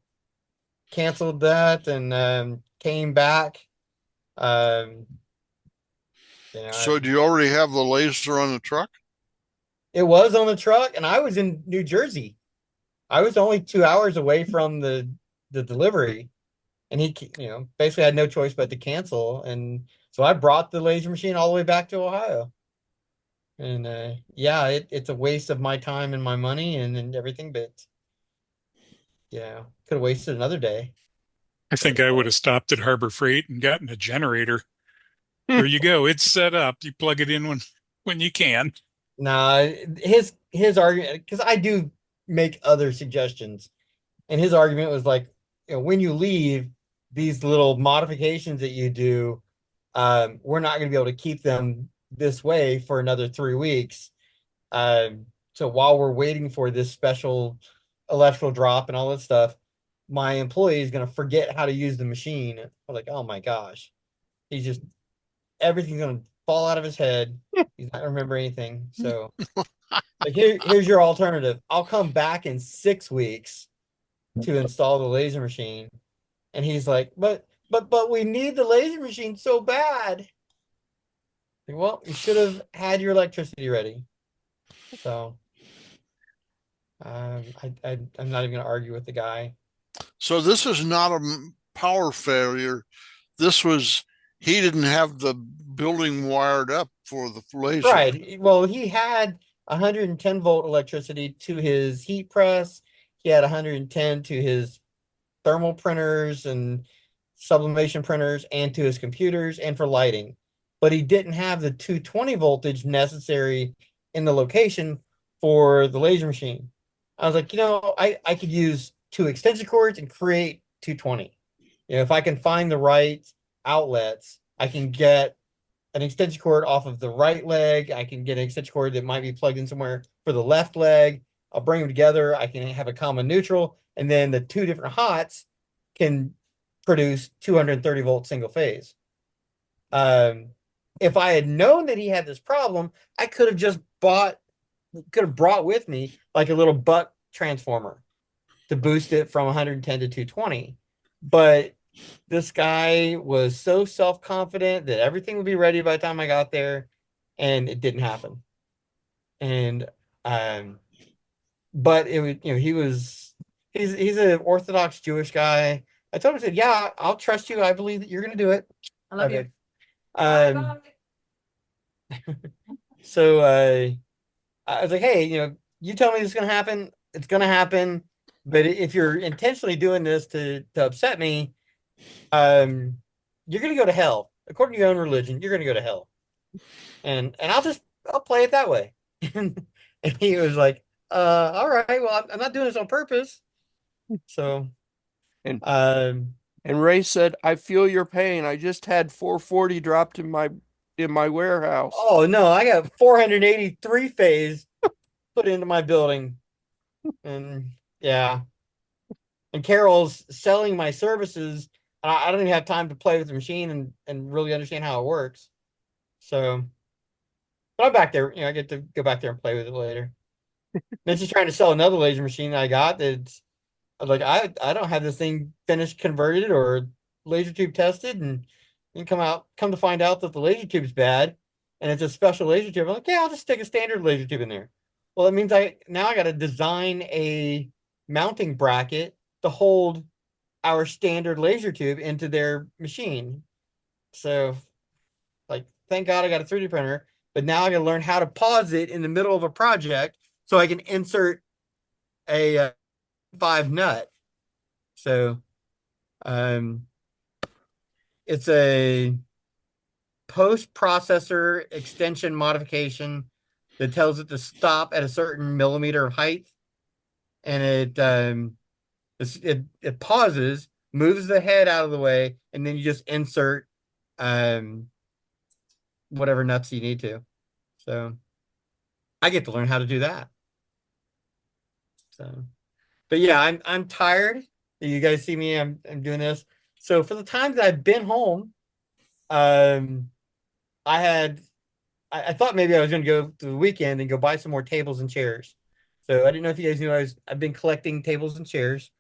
canceled that and came back. Um, So do you already have the laser on the truck? it was on the truck, and I was in New Jersey. I was only 2 hours away from the delivery, and he, basically had no choice but to cancel. And so I brought the laser machine all the way back to Ohio. And yeah, it's a waste of my time and my money and everything, but could have wasted another day. I think I would have stopped at Harbor Freight and gotten a generator. There you go. It's set up. You plug it in when you can. Nah, his argument, because I do make other suggestions, and his argument was like, when you leave, these little modifications that you do, we're not going to be able to keep them this way for another 3 weeks. So while we're waiting for this special electrical drop and all that stuff, my employee is going to forget how to use the machine. I'm like, oh my gosh, he's just everything's going to fall out of his head. He's not going to remember anything. So, like, here's your alternative. I'll come back in 6 weeks to install the laser machine. And he's like, but we need the laser machine so bad. Like, well, you should have had your electricity ready. So I'm not even gonna argue with the guy. So this is not a power failure. This was, he didn't have the building wired up for the laser. Right. Well, he had 110-volt electricity to his heat press. He had 110 to his thermal printers and sublimation printers and to his computers and for lighting. But he didn't have the 220 voltage necessary in the location for the laser machine. I was like, I could use 2 extension cords and create 220. If I can find the right outlets, I can get an extension cord off of the right leg. I can get an extension cord that might be plugged in somewhere for the left leg. I'll bring them together. I can have a common neutral, and then the two different hots can produce 230-volt single phase. If I had known that he had this problem, I could have brought with me like a little buck transformer to boost it from 110 to 220. But this guy was so self-confident that everything would be ready by the time I got there, and it didn't happen. And um, but it was, he's an Orthodox Jewish guy. I told him, I said, yeah, I'll trust you. I believe that you're gonna do it. I love you. Okay. Um, so I was like, hey, you tell me this is gonna happen, it's gonna happen. But if you're intentionally doing this to upset me, you're gonna go to hell. According to your own religion, you're gonna go to hell. And I'll play it that way. And he was like, all right, well, I'm not doing this on purpose. So And um and Ray said, I feel your pain. I just had 440 dropped in my warehouse. oh no, I got 483 phase put into my building. And yeah. And Carol's selling my services. I don't even have time to play with the machine and really understand how it works. So, but I'm back there. I get to go back there and play with it later. Then she's trying to sell another laser machine that I got. That's like I don't have this thing finished converted or laser tube tested, and come to find out that the laser tube's bad, and it's a special laser tube. I'm like, yeah, I'll just stick a standard laser tube in there. Well, it means I got to design a mounting bracket to hold our standard laser tube into their machine. So, like, thank God I got a 3D printer, but now I got to learn how to pause it in the middle of a project so I can insert a 5 nut. So, um, it's a post processor extension modification that tells it to stop at a certain millimeter of height, and it pauses, moves the head out of the way, and then you just insert whatever nuts you need to. So I get to learn how to do that. So, but yeah, I'm tired. You guys see me, I'm doing this. So for the times that I've been home, um, I thought maybe I was going to go to the weekend and go buy some more tables and chairs. So I didn't know if you guys knew I've been collecting tables and chairs.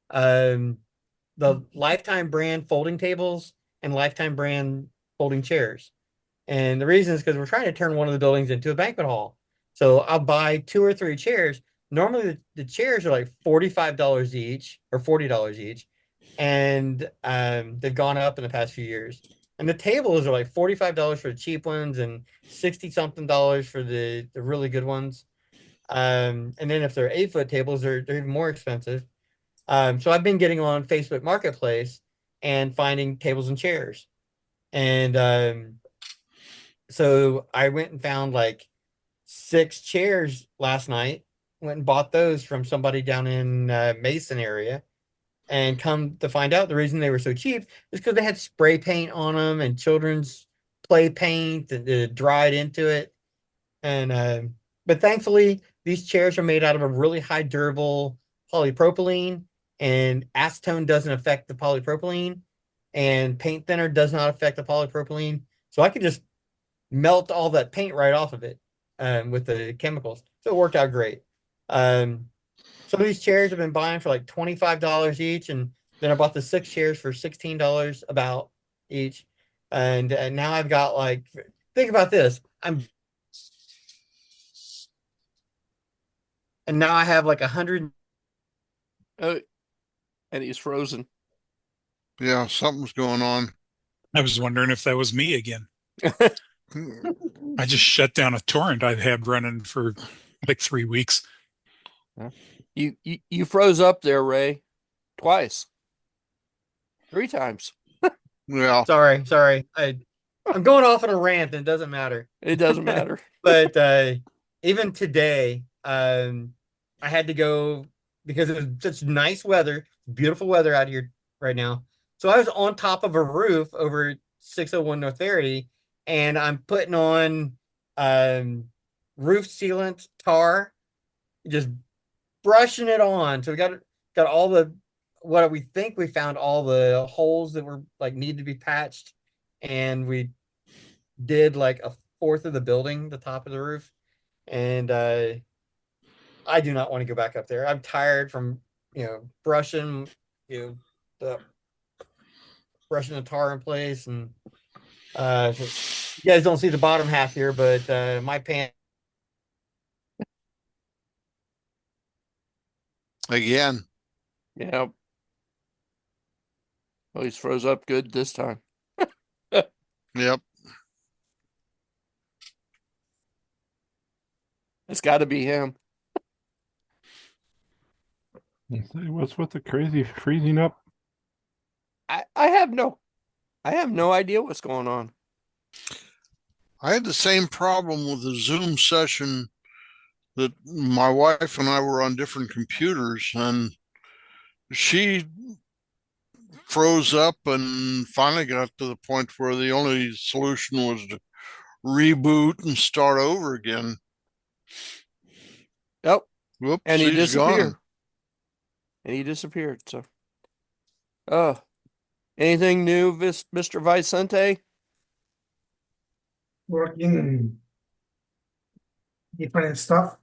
Um, the Lifetime brand folding tables and Lifetime brand folding chairs. And the reason is because we're trying to turn one of the buildings into a banquet hall. So I'll buy 2 or 3 chairs. Normally the chairs are like $45 each or $40 each. And they've gone up in the past few years. And the tables are like $45 for the cheap ones and 60 something dollars for the really good ones. And then if they're 8 foot tables, they're even more expensive. So I've been getting on Facebook Marketplace and finding tables and chairs. And so I went and found like 6 chairs last night. Went and bought those from somebody down in Mason area. And come to find out, the reason they were so cheap is because they had spray paint on them and children's play paint and dried into it. And but thankfully, these chairs are made out of a really high durable polypropylene, and acetone doesn't affect the polypropylene, and paint thinner does not affect the polypropylene. So I could just melt all that paint right off of it with the chemicals. So it worked out great. Some of these chairs I've been buying for like $25 each, and then I bought the 6 chairs for $16 about each. And now I've got like, think about this. And now I have like 100. Oh, and he's frozen. Yeah, something's going on. I was wondering if that was me again. I just shut down a torrent I'd had running for like 3 weeks. You froze up there, Ray. Twice. 3 times. Yeah. Sorry. I'm going off on a rant and it doesn't matter. It doesn't matter. But even today, I had to go because it was such nice weather, beautiful weather out here right now. So I was on top of a roof over 601 North Verity, and I'm putting on roof sealant tar, just brushing it on. So we got all the what we think we found all the holes that were like need to be patched, and we did like a fourth of the building, the top of the roof. And I do not want to go back up there. I'm tired from, brushing, the brushing the tar in place. And you guys don't see the bottom half here, but my pants. Again. Yeah. Well, he's froze up good this time. Yep. It's got to be him. What's with the crazy freezing up? I have no idea what's going on. I had the same problem with the Zoom session that my wife and I were on different computers, and she froze up and finally got to the point where the only solution was to reboot and start over again. Yep. Whoops, And he he's disappeared. gone. And he disappeared. So, anything new, Mr. Vicente? Working different stuff.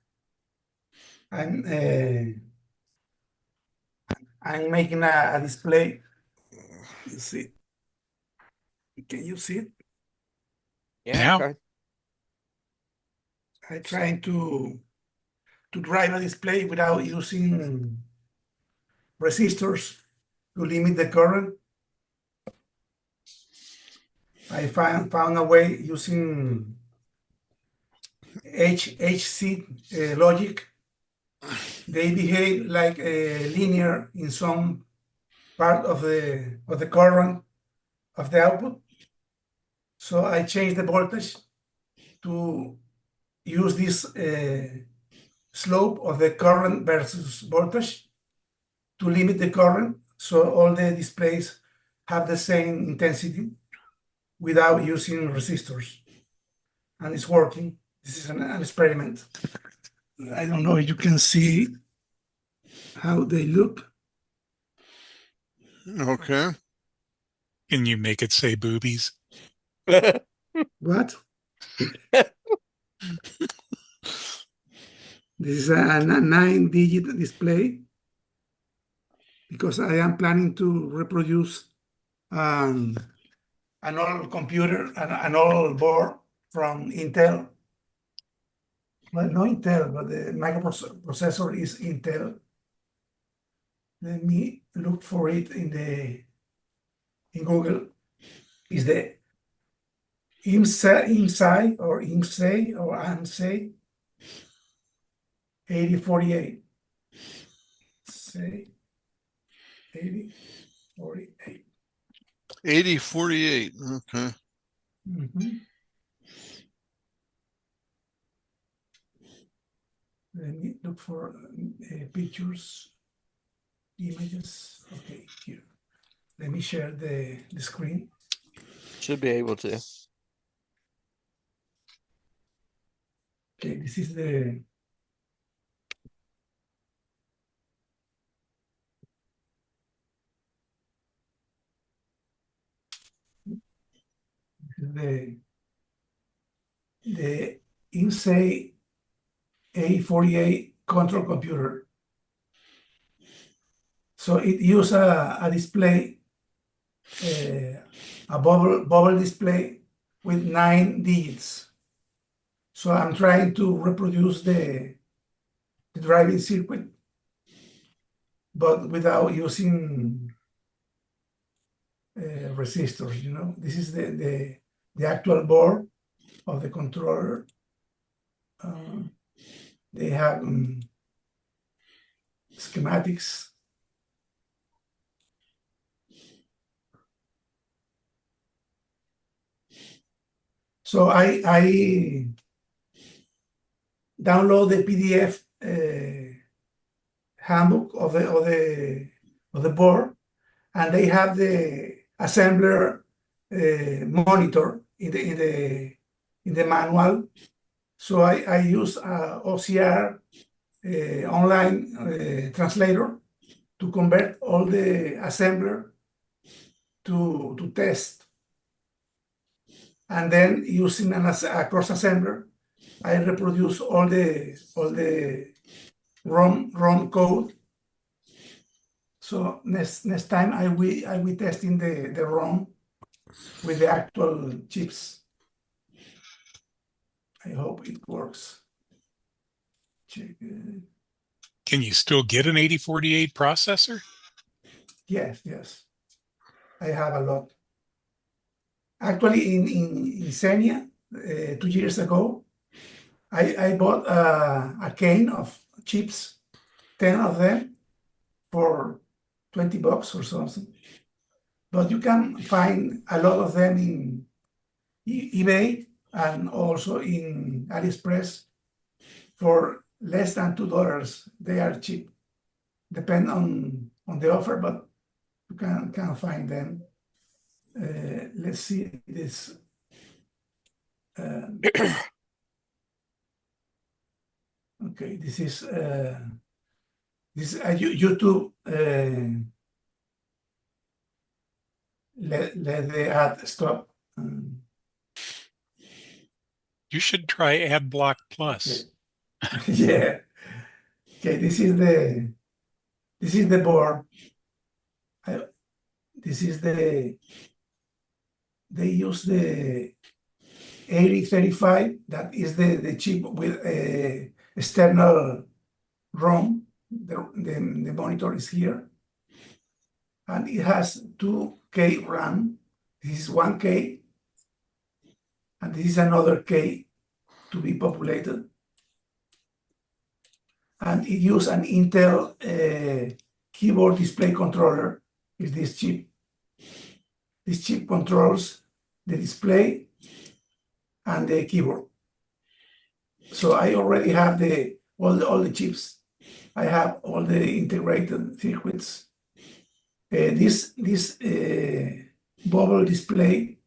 I'm making a display. You see? Can you see it? Yeah. Okay. I'm trying to drive a display without using resistors to limit the current. I found a way using HC logic. They behave like a linear in some part of the current of the output. So I changed the voltage to use this slope of the current versus voltage to limit the current, so all the displays have the same intensity without using resistors. And it's working. This is an experiment. I don't know if you can see how they look. Okay. Can you make it say boobies? What? This is a 9-digit display because I am planning to reproduce an old computer, an old board from Intel. Well, not Intel, but the microprocessor is Intel. Let me look for it in Google. Is the IMSI or AMSI 8048. Say 8048. 8048. Okay. Let me look for pictures, images. Okay, here. Let me share the screen. Should be able to. Okay, this is the the INSEE A48 control computer. So it uses a display, a bubble display with 9 digits. So I'm trying to reproduce the driving circuit, but without using resistors. This is the actual board of the controller. They have schematics. So I download the PDF handbook of the board, and they have the assembler monitor in the manual. So I use OCR online translator to convert all the assembler to test. and then using a cross assembler, I reproduce all the ROM code. So next time I will testing the ROM with the actual chips. I hope it works. Check it. Can you still get an 8048 processor? Yes, yes. I have a lot. Actually, in Xenia, 2 years ago, I bought a cane of chips, 10 of them, for $20 or something. But you can find a lot of them in eBay and also in AliExpress for less than $2. They are cheap. Depend on the offer, but you can find them. Let's see this. Okay, this is YouTube. Let the ad stop. You should try AdBlock Plus. Okay. Yeah. Okay, this is the board. This is they use the 8035. That is the chip with a external ROM. The monitor is here, and it has 2K RAM. This is 1K, and this is another K to be populated. And it uses an Intel keyboard display controller with this chip. This chip controls the display and the keyboard. So I already have all the chips. I have all the integrated circuits. This bubble display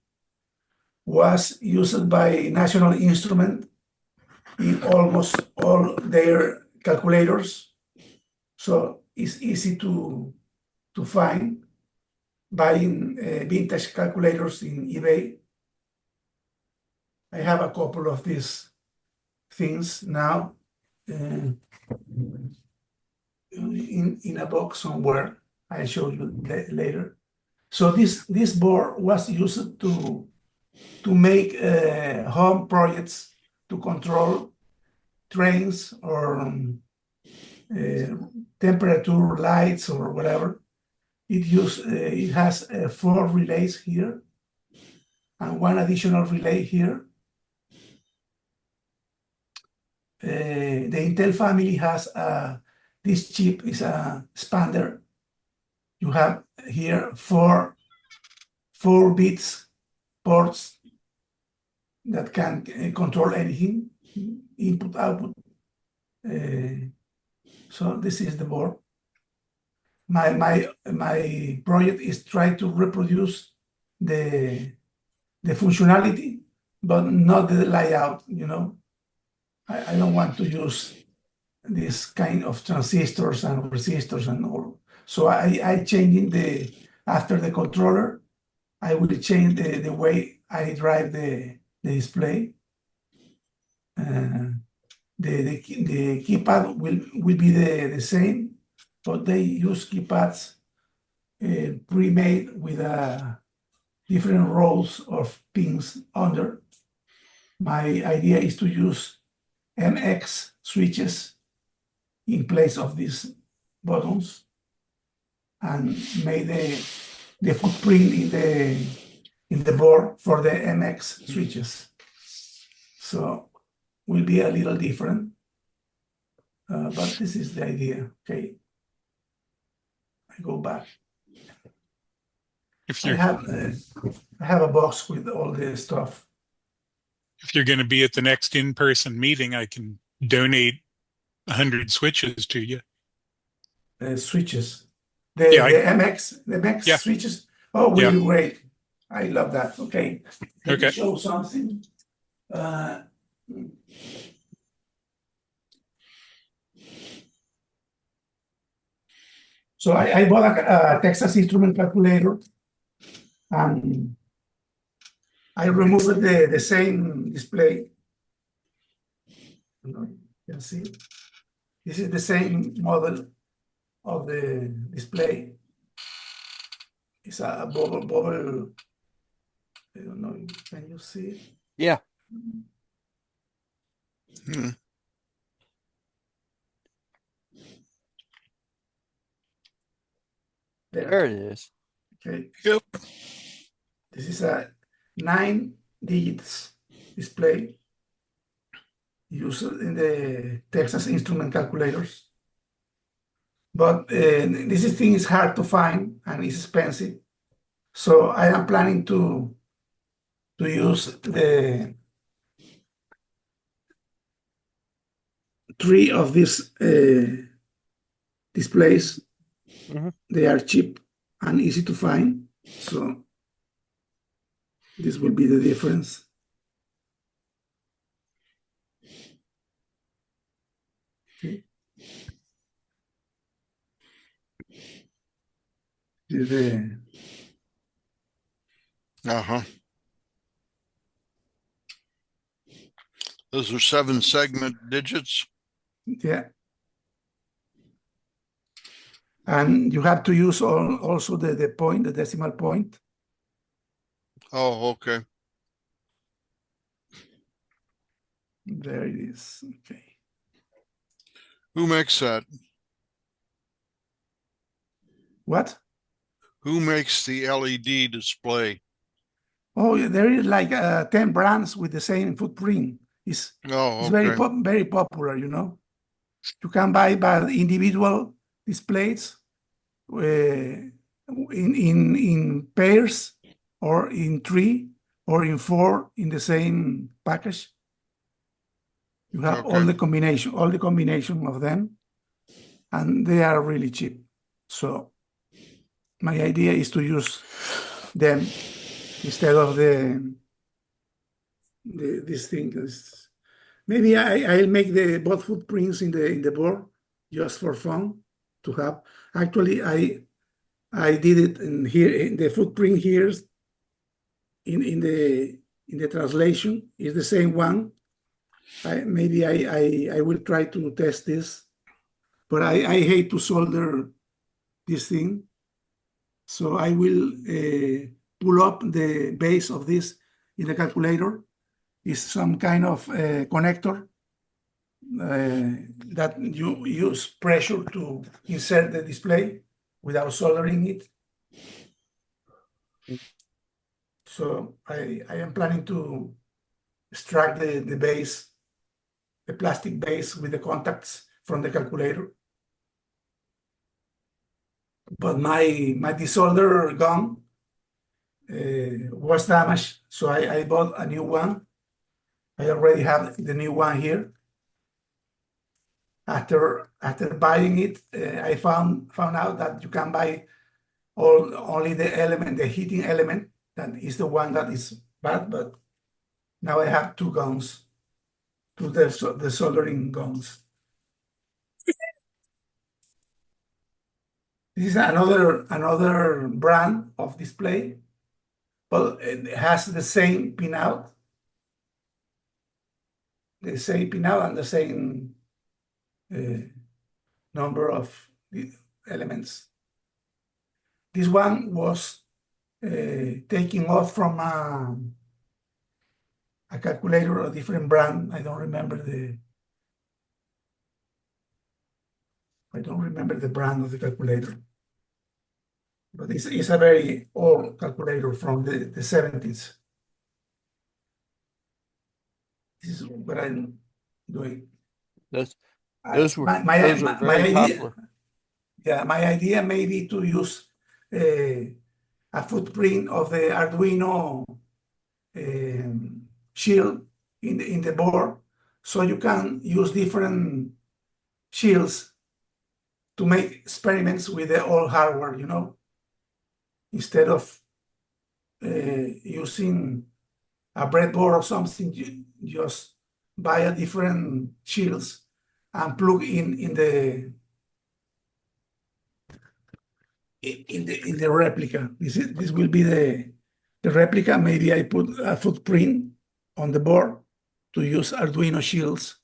was used by National Instrument in almost all their calculators. So it's easy to find buying vintage calculators in eBay. I have a couple of these things now in a box somewhere. I'll show you later. So this board was used to make home projects to control trains or temperature lights or whatever. It has 4 relays here and 1 additional relay here. The Intel family has this chip is a expander. You have here 4 bits ports that can control anything, input, output. So this is the board. My project is try to reproduce the functionality, but not the layout. I don't want to use this kind of transistors and resistors and all. So I changing after the controller, I will change the way I drive the display. The keypad will be the same, but they use keypads pre-made with different rows of pins under. My idea is to use MX switches in place of these buttons and make the footprint in the board for the MX switches. So will be a little different, but this is the idea. Okay, I go back. If I have a box with all the stuff. if you're going to be at the next in-person meeting, I can donate 100 switches to you. Switches. The MX Yeah. switches. Oh, Yeah. really great. I love that. Okay. Let me Okay. show something. So I bought a Texas Instrument calculator, and I removed the same display. You can see this is the same model of the display. It's a bubble. I don't know. Can you see? Yeah. Hmm. There it is. Okay. Yep. This is a 9 digits display used in the Texas Instrument calculators. But this thing is hard to find and it's expensive. So I am planning to use the 3 of these displays. Mhm. They are cheap and easy to find. So this will be the difference. Okay. This is the Uh-huh. Those are 7 segment digits. yeah. And you have to use also the point, the decimal point. Oh, okay. There it is. Okay. Who makes that? What? Who makes the LED display? Oh, yeah, there is like 10 brands with the same footprint. It's Oh, very okay. very popular, you know. You can buy by individual displays in pairs or in 3 or in 4 in the same package. You have all Okay. the combination of them, and they are really cheap. So my idea is to use them instead of this thing. Maybe I'll make the both footprints in the board just for fun to have. Actually, I did it in here in the footprint here in the translation is the same one. Maybe I will try to test this, but I hate to solder this thing, so I will pull up the base of this in the calculator. It's some kind of connector that you use pressure to insert the display without soldering it. So I am planning to extract the base, the plastic base with the contacts from the calculator. But my desolder gun was damaged, so I bought a new one. I already have the new one here. After buying it, I found out that you can buy only the heating element, that is the one that is bad. But now I have 2 guns, the soldering guns. This is another brand of display, but it has the same pinout, and the same number of elements. This one was taking off from a calculator, a different brand. I don't remember the brand of the calculator, but it's a very old calculator from the 70s. This is what I'm doing. Those were My very idea, popular. yeah, my idea may be to use a footprint of the Arduino shield in the board, so you can use different shields to make experiments with the old hardware, you know, instead of using a breadboard or something. You just buy a different shields and plug in the replica. This will be the replica, maybe I put a footprint on the board to use Arduino shields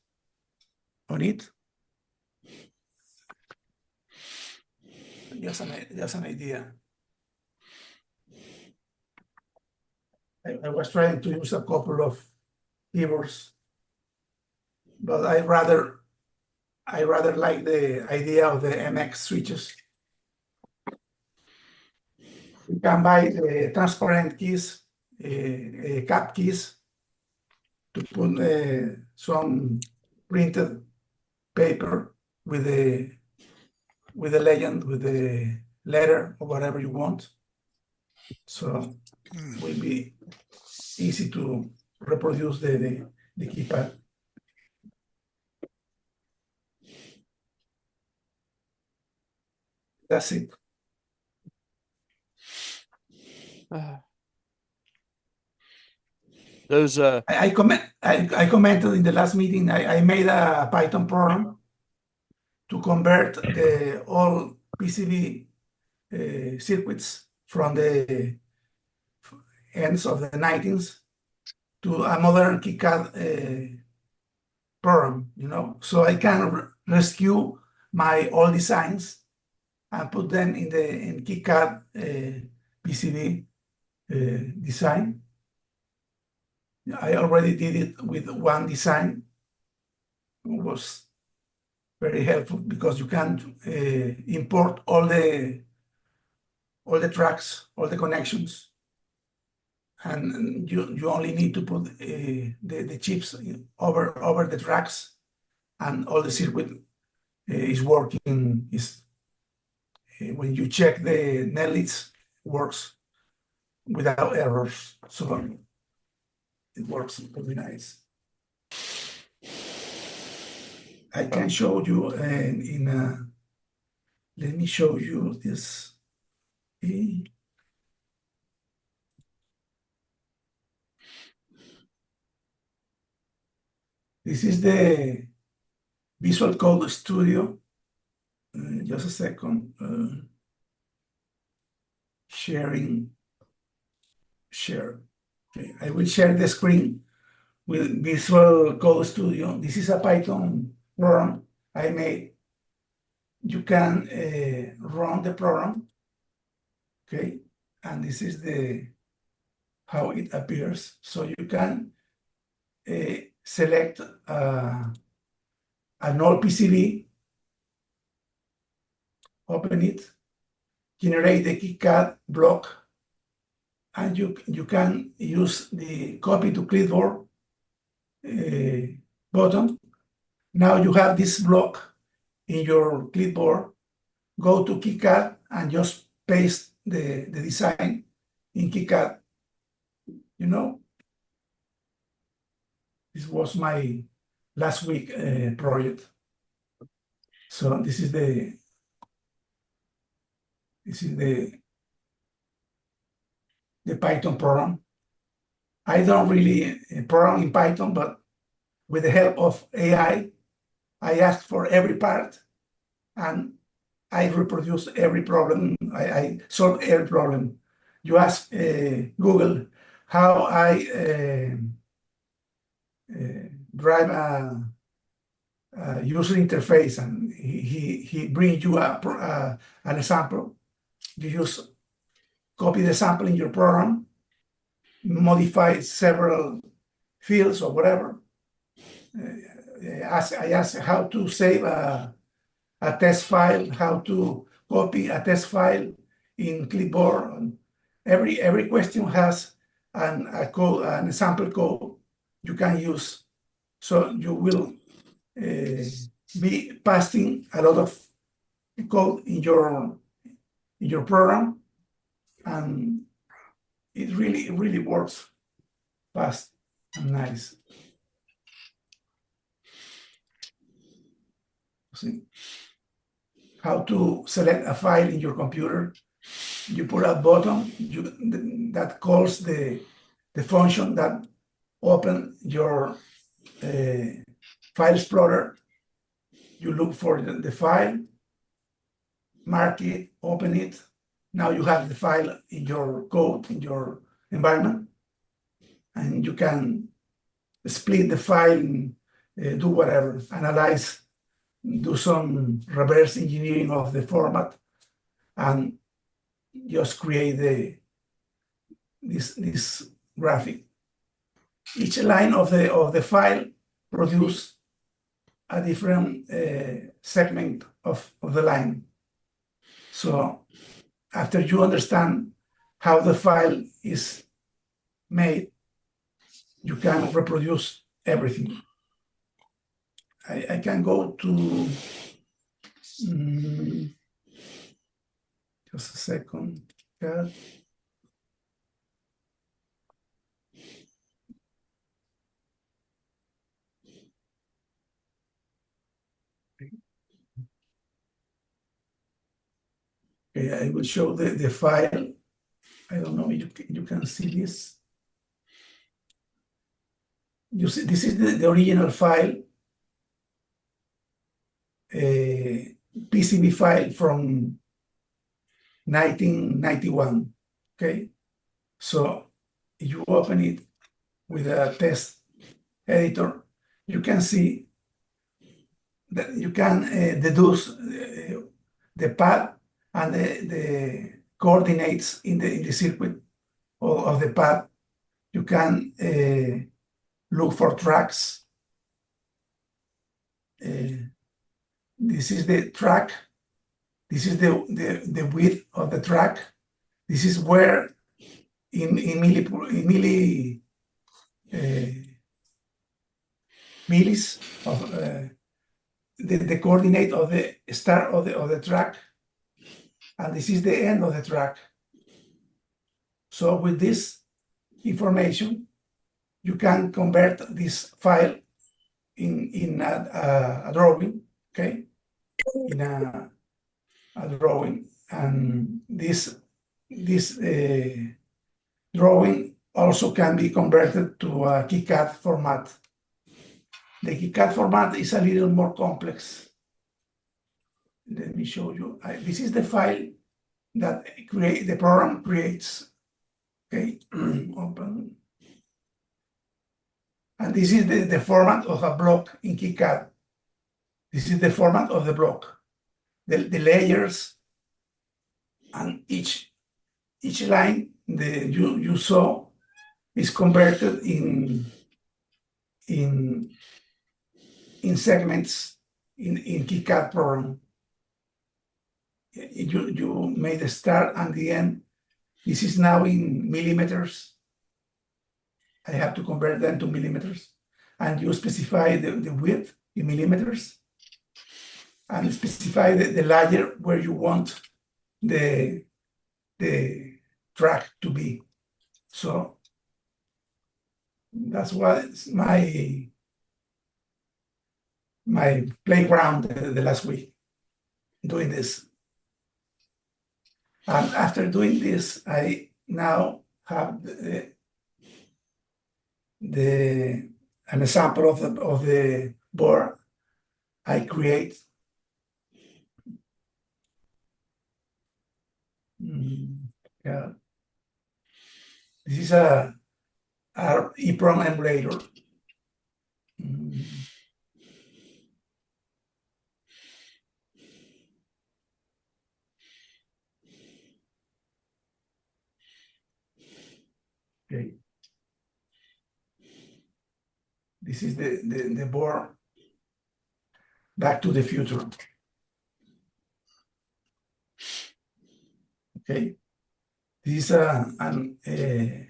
on it. Just an idea. I was trying to use a couple of keyboards, but I rather like the idea of the MX switches. You can buy the transparent keys, cap keys, to put some printed paper with the legend, with the letter or whatever you want. So it will be easy to reproduce the keypad. That's it. Those I commented in the last meeting. I made a Python program to convert the all PCB circuits from the ends of the 19s to a modern KiCad program, so I can rescue my old designs and put them in KiCad PCB design. I already did it with one design. It was very helpful because you can import all the tracks, all the connections, and you only need to put the chips over the tracks, and all the circuit is working. When you check the netlist, works without errors. So it works very nice. I can show you let me show you this. This is the Visual Code Studio. Just a second. Share. Okay, I will share the screen with Visual Code Studio. This is a Python program I made. You can run the program, okay? And this is how it appears. So you can select an old PCB, open it, generate the KiCad block, and you can use the copy to clipboard button. Now you have this block in your clipboard. Go to KiCad and just paste the design in KiCad. This was my last week project. So this is the Python program. I don't really program in Python, but with the help of AI, I asked for every part, and I reproduce every problem. I solve every problem. You ask Google how I drive a user interface, and he brings you an example. You just copy the sample in your program, modify several fields or whatever. I ask how to save a test file, how to copy a test file in clipboard. Every question has a code, an example code you can use. So you will be passing a lot of code in your program, and it really works fast and nice. See how to select a file in your computer. You put a button that calls the function that open your file explorer. You look for the file, mark it, open it. Now you have the file in your code, in your environment, and you can split the file and do whatever, analyze, do some reverse engineering of the format, and just create this graphic. Each line of the file produce a different segment of the line. So after you understand how the file is made, you can reproduce everything. I can go to just a second. Yeah. Okay, I will show the file. I don't know if you can see this. You see, this is the original file, PCB file from 1991. Okay, so you open it with a test editor, you can see that you can deduce the path and the coordinates in the circuit of the path. You can look for tracks. This is the track. This is the width of the track. This is where in millis of the coordinate of the start of the track, and this is the end of the track. So with this information, you can convert this file in a drawing, okay? In a drawing, and this drawing also can be converted to a KiCad format. The KiCad format is a little more complex. Let me show you. This is the file that the program creates. Okay, open. And this is the format of a block in KiCad. This is the format of the block. The layers and each line you saw is converted in segments in KiCad program. You made the start and the end. This is now in millimeters. I have to convert them to millimeters, and you specify the width in millimeters, and specify the layer where you want the track to be. So that's what my playground the last week, doing this. And after doing this, I now have an example of the board I create. Yeah. This is a EEPROM emulator. Okay. This is the board Back to the Future. Okay. This is a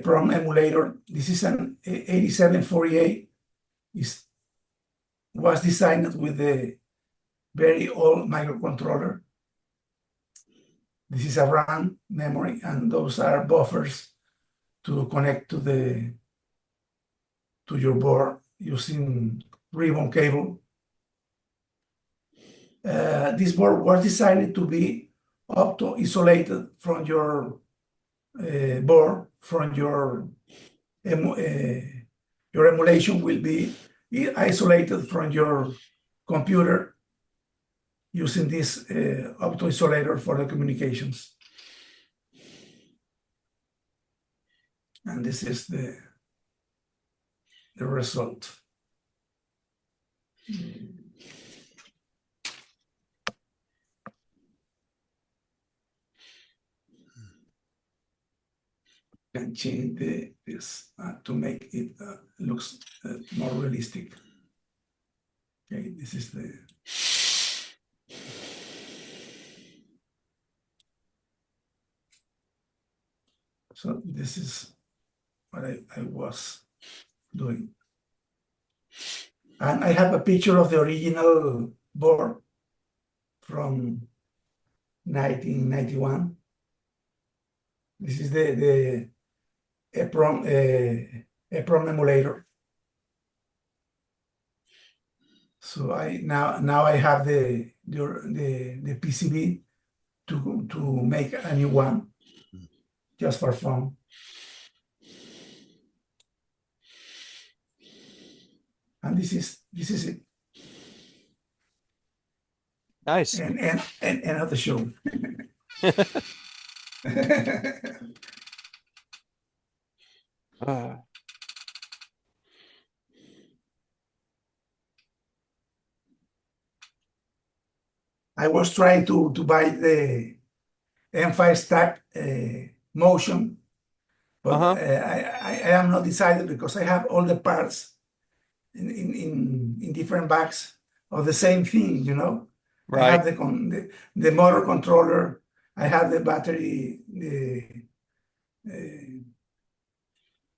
PROM emulator. This is an 8748. Was designed with the very old microcontroller. This is a RAM memory, and those are buffers to connect to your board using ribbon cable. This board was designed to be opto-isolated from your board, from your emulation will be isolated from your computer using this opto-isolator for the communications. And this is the result. Can change this to make it looks more realistic. Okay, this is the so this is what I was doing. And I have a picture of the original board from 1991. This is the EPROM emulator. So now I have the PCB to make a new one just for fun. And this is it. Nice. And end of the show. I was trying to buy the M5 stack motion, but I am not decided because I have all the parts in different bags of the same thing, you know. I have the motor controller, I have the battery, the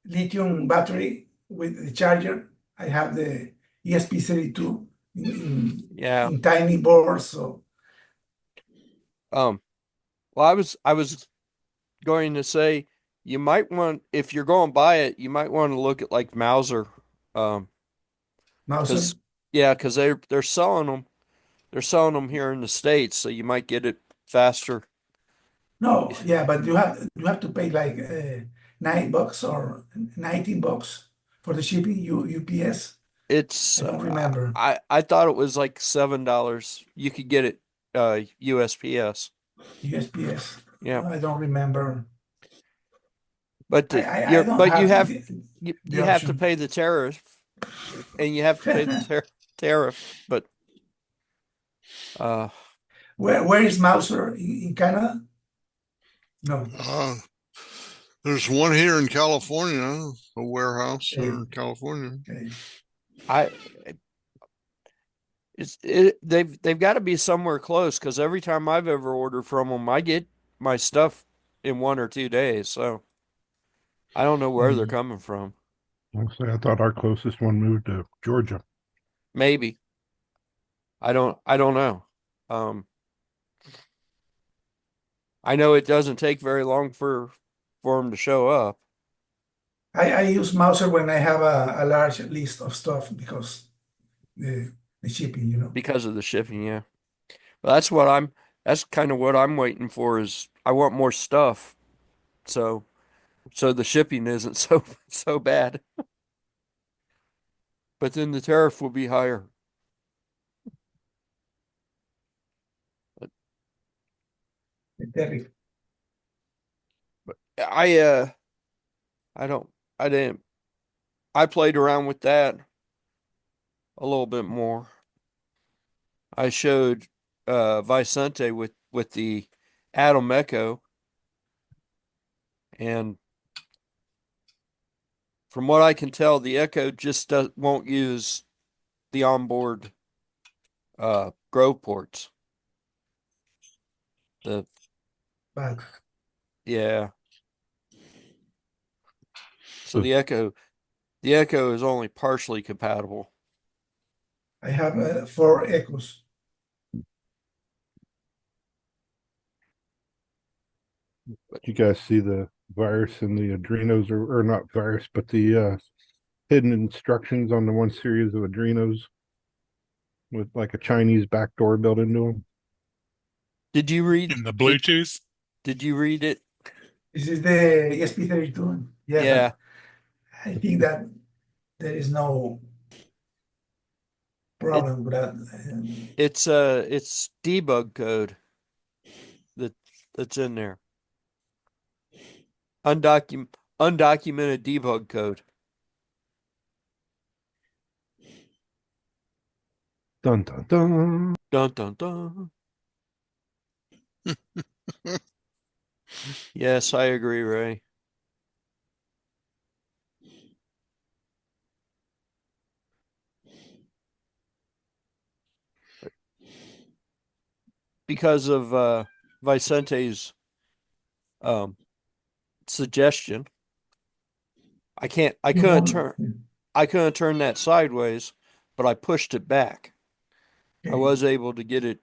lithium battery with the charger. I have the ESP32 in tiny boards. So, well, I was going to say you might want, if you're going to buy it, you might want to look at like Mauser, Mauser. because they're selling them. They're selling them here in the States, so you might get it faster. No, yeah, but you have to pay like $9 or $19 for the shipping. UPS. It's I don't remember. I thought it was like $7. You could get it USPS. USPS. Yeah. I don't remember. But I don't but have you have the you have to option. pay the tariff, and you have to pay the tariff. But where is Mauser in Canada? No. There's one here in California, a warehouse in California. They've got to be somewhere close because every time I've ever ordered from them, I get my stuff in 1 or 2 days. So I don't know where they're coming from. Honestly, I thought our closest one moved to Georgia. Maybe. I don't know. I know it doesn't take very long for them to show up. I use Mauser when I have a large list of stuff because the shipping, you know. Because of the shipping, yeah. Well, that's kind of what I'm waiting for is I want more stuff. So the shipping isn't so bad. But then the tariff will be higher. But I didn't. I played around with that a little bit more. I showed Vicente with the Atom Echo, and from what I can tell, the Echo just won't use the onboard Grove ports. Yeah. So the Echo is only partially compatible. I have 4 Echoes. You guys see the virus in the Adrenos, or not virus, but the hidden instructions on the one series of Adrenos with like a Chinese backdoor built into them? Did you read in the Bluetooth? Did you read it? This is the ESP32. Yeah. I think that there is no problem with that. It's debug code that's in there. undocumented debug code. Dun dun dun. Dun dun dun. Yes, I agree, Ray. Because of Vicente's suggestion, I You won't. couldn't turn that sideways, but I pushed it back. I Okay. was able to get it.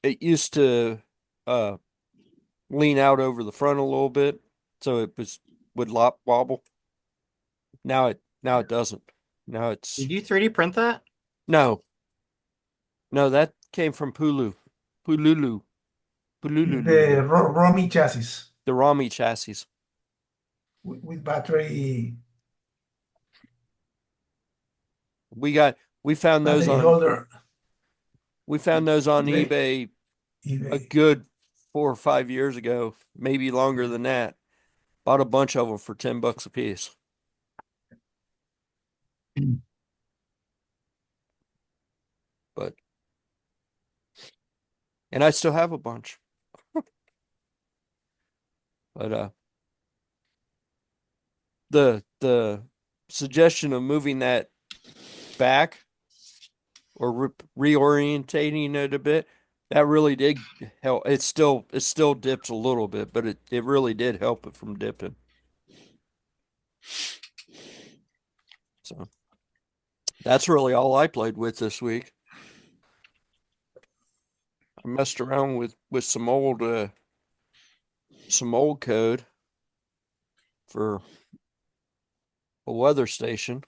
It used to lean out over the front a little bit, so it would wobble. Now it doesn't. Now it's Did you 3D print that? no. No, that came from Pululu. The Pululu. Romy chassis The Rami chassis. with battery We found those battery on holder. EBay. eBay a eBay. good 4 or 5 years ago, maybe longer than that. Bought a bunch of them for $10 a piece. But and I still have a bunch. But the suggestion of moving that back or reorientating it a bit, that really did help. It still dips a little bit, but it really did help it from dipping. So that's really all I played with this week. I messed around with some old code for a weather station.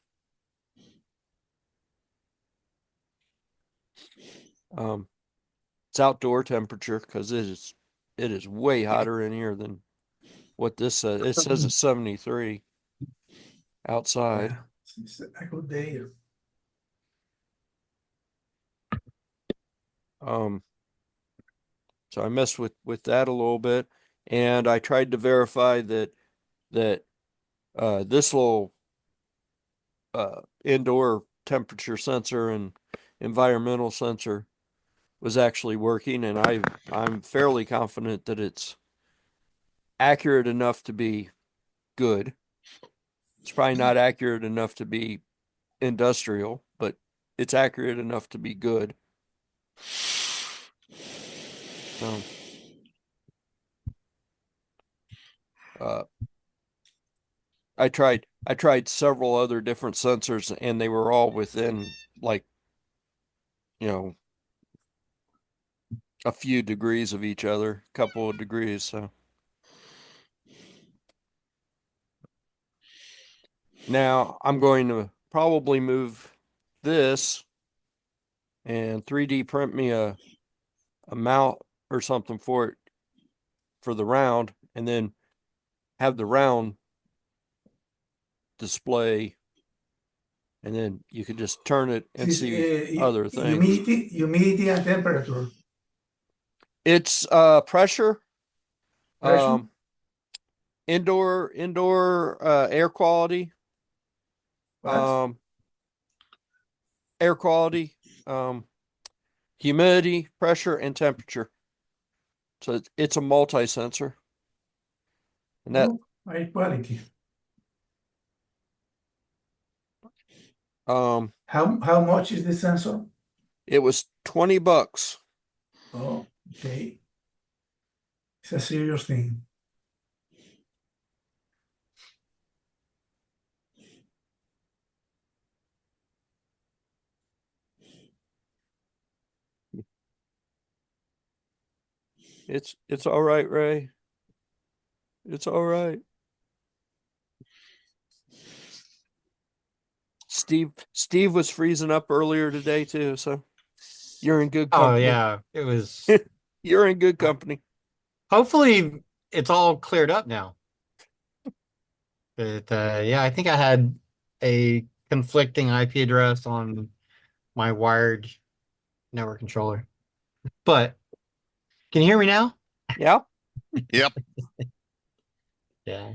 It's outdoor temperature because it is way hotter in here than what this says. It says it's 73 outside. Yeah, it's a good day. So I messed with that a little bit, and I tried to verify that this little indoor temperature sensor and environmental sensor was actually working, and I'm fairly confident that it's accurate enough to be good. It's probably not accurate enough to be industrial, but it's accurate enough to be good. I tried several other different sensors, and they were all within, like, a few degrees of each other, a couple of degrees. So now I'm going to probably move this and 3D print me a mount or something for it for the round, and then have the round display, and then you can just turn it and This see other things. humidity and temperature. It's pressure, Pressure? indoor air quality, What? air quality, humidity, pressure, and temperature. So it's a multi-sensor, and that Oh, air quality. How much is the sensor? it was $20. Oh, okay. It's a serious thing. It's all right, Ray. It's all right. Steve was freezing up earlier today too, so you're in good Oh company. yeah, it was. You're in good company. Hopefully, it's all cleared up now. But yeah, I think I had a conflicting IP address on my wired network controller. But can you hear me now? Yeah. Yep. Yeah.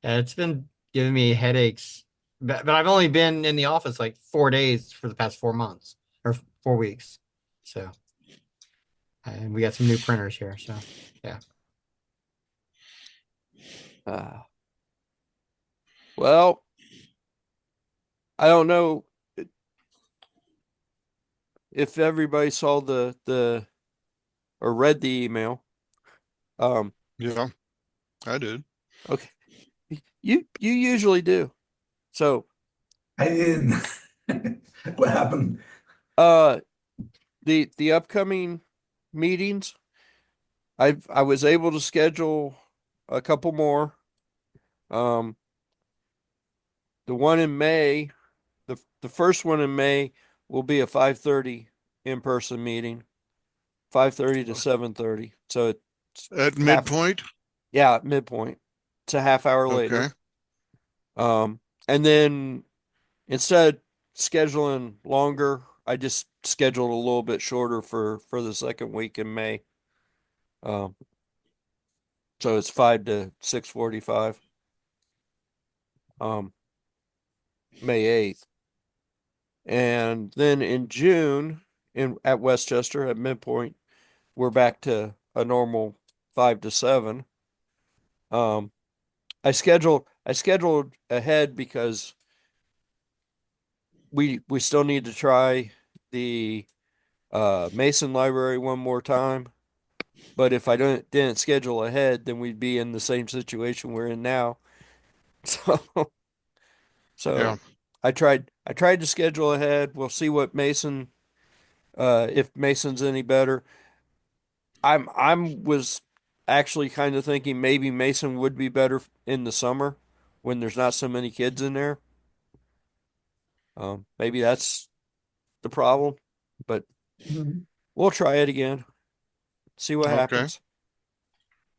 Yeah, it's been giving me headaches. But I've only been in the office like 4 days for the past 4 months or 4 weeks. So, and we got some new printers here. So, yeah. Well, I don't know if everybody saw the or read the email. Yeah, I did. Okay. You usually do. So, I didn't. What happened? uh, the upcoming meetings, I was able to schedule a couple more. Um, the one in May, the first one in May will be a 5:30 in-person meeting, 5:30 to 7:30. So it's At half, midpoint? yeah, midpoint. It's a half hour Okay. later. And then instead of scheduling longer, I just scheduled a little bit shorter for the second week in May. Um, so it's 5 to 6:45. Um, May 8th. And then in June in at Westchester at midpoint, we're back to a normal 5 to 7. Um, I scheduled ahead because we still need to try the Mason Library one more time. But if I didn't schedule ahead, then we'd be in the same situation we're in now. So Yeah. so I tried to schedule ahead. We'll see what Mason if Mason's any better. I'm was actually kind of thinking maybe Mason would be better in the summer when there's not so many kids in there. Maybe that's the problem, but Mhm. we'll try it again, see what Okay. happens.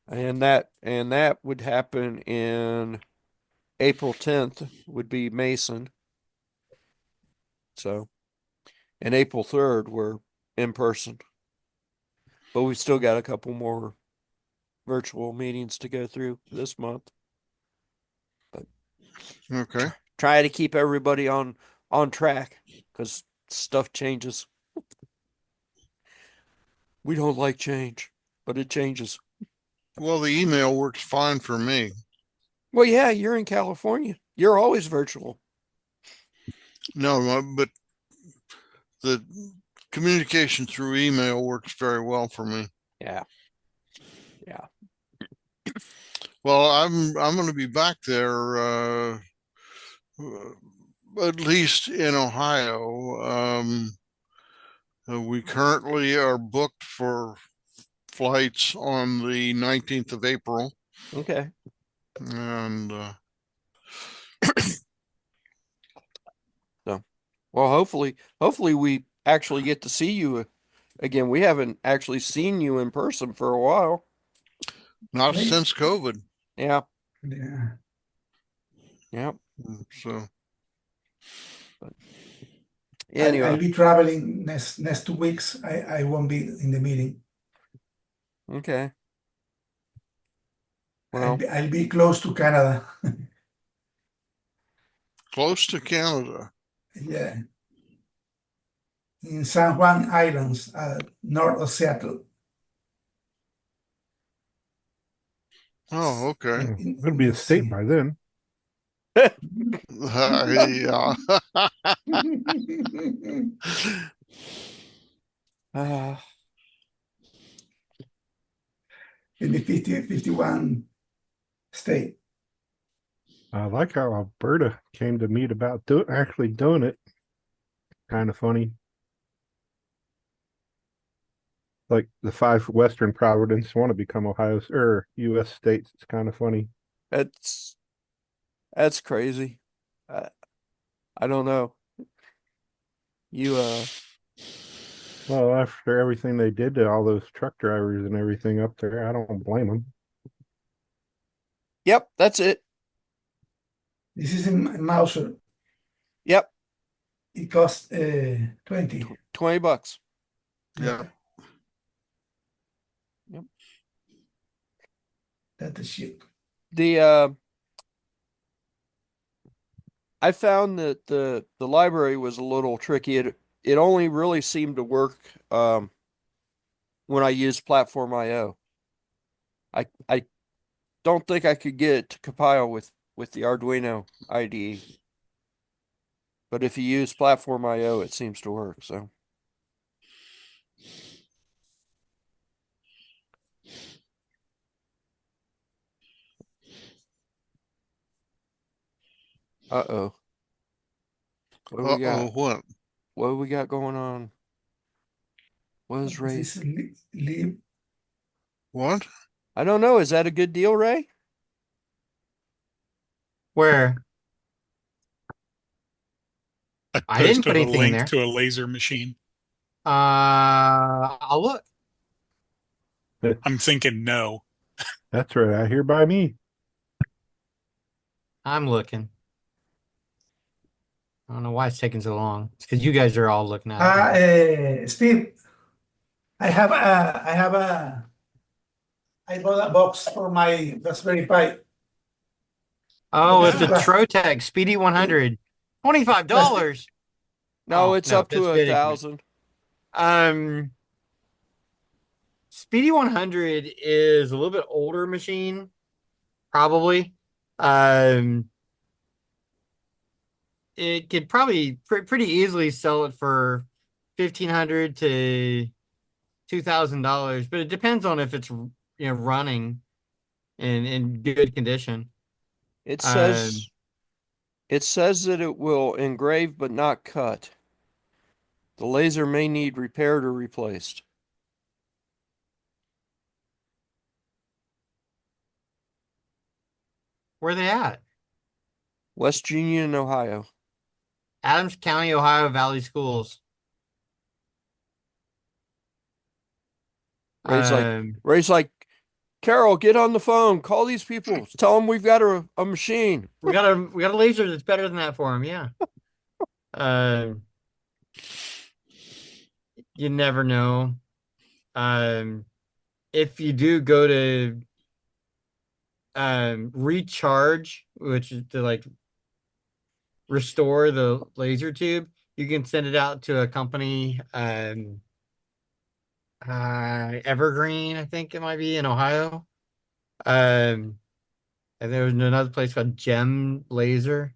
And that would happen in April 10th would be Mason. So, and April 3rd we're in person, but we've still got a couple more virtual meetings to go through this month. But Okay. try to keep everybody on track because stuff changes. We don't like change, but it changes. Well, the email works fine for me. Well, yeah, you're in California. You're always virtual. No, but the communication through email works very well for me. Yeah. Yeah. Well, I'm going to be back there at least in Ohio. We currently are booked for flights on the 19th of April, Okay. and So, well, hopefully we actually get to see you again. We haven't actually seen you in person for a while. not Maybe. since COVID. Yeah. Yeah. Yeah. So, But I'll anyway, be traveling next 2 weeks. I won't be in the meeting. okay. I'll Well, be, I'll be close to Canada. close to Canada. Yeah, in San Juan Islands, north of Seattle. Oh, okay. Oh, it'll be a Let's state see. by then. Yeah. uh, In the 51 state. I like how Alberta came to meet about actually doing it. Kind of funny. Like the five Western Providence want to become Ohio's or U.S. states. It's kind of funny. that's that's crazy. I, I don't know. You Well, after everything they did to all those truck drivers and everything up there, I don't blame them. Yep, that's it. This is in Mauser. Yep, It costs 20. $20. Yeah. Yeah, Yep. that's cheap. I found that the library was a little tricky. It only really seemed to work when I used Platform IO. I don't think I could get it to compile with the Arduino IDE. But if you use Platform IO, it seems to work. So uh-oh. What do we got? What? What do we got going on? What is Ray? This is leave. What? I don't know. Is that a good deal, Ray? Where? I didn't put Posted a anything in link there. to a laser machine. I'll look. I'm thinking no. That's right out here by me. I'm looking. I don't know why it's taking so long. It's because you guys are all looking at it. Steve, I bought a box for my Raspberry Pi. Oh, This it's is a plastic. Trotec Speedy 100. $25. No, Oh, it's no, up to that's ridiculous. 1,000. Speedy 100 is a little bit older machine, probably. It could probably pretty easily sell it for $1,500 to $2,000, but it depends on if it's running in good condition. It Um, says that it will engrave but not cut. The laser may need repaired or replaced. where are they at? West Union, Ohio. Adams County, Ohio Valley Schools. Ray's like, Um, Ray's like, Carol, get on the phone. Call these people. Tell them we've got a machine. we got a laser that's better than that for him. Yeah. Um, you never know. If you do go to recharge, which is to like restore the laser tube, you can send it out to a company, Evergreen, I think it might be in Ohio. And there was another place called Gem Laser.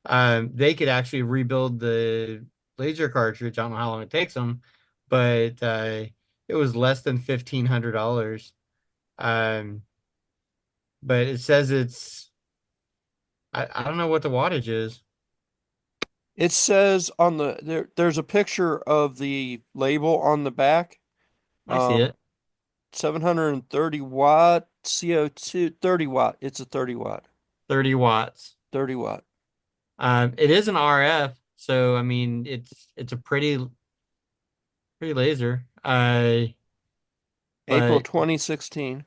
They could actually rebuild the laser cartridge. I don't know how long it takes them, but it was less than $1,500. Um, but it says I don't know what the wattage is. It says on there's a picture of the label on the back. I see it. 730 watt CO2, 30 watt. It's a 30 watt. 30 watts. 30 watt. It is an RF, so I mean it's a pretty laser. April But 2016.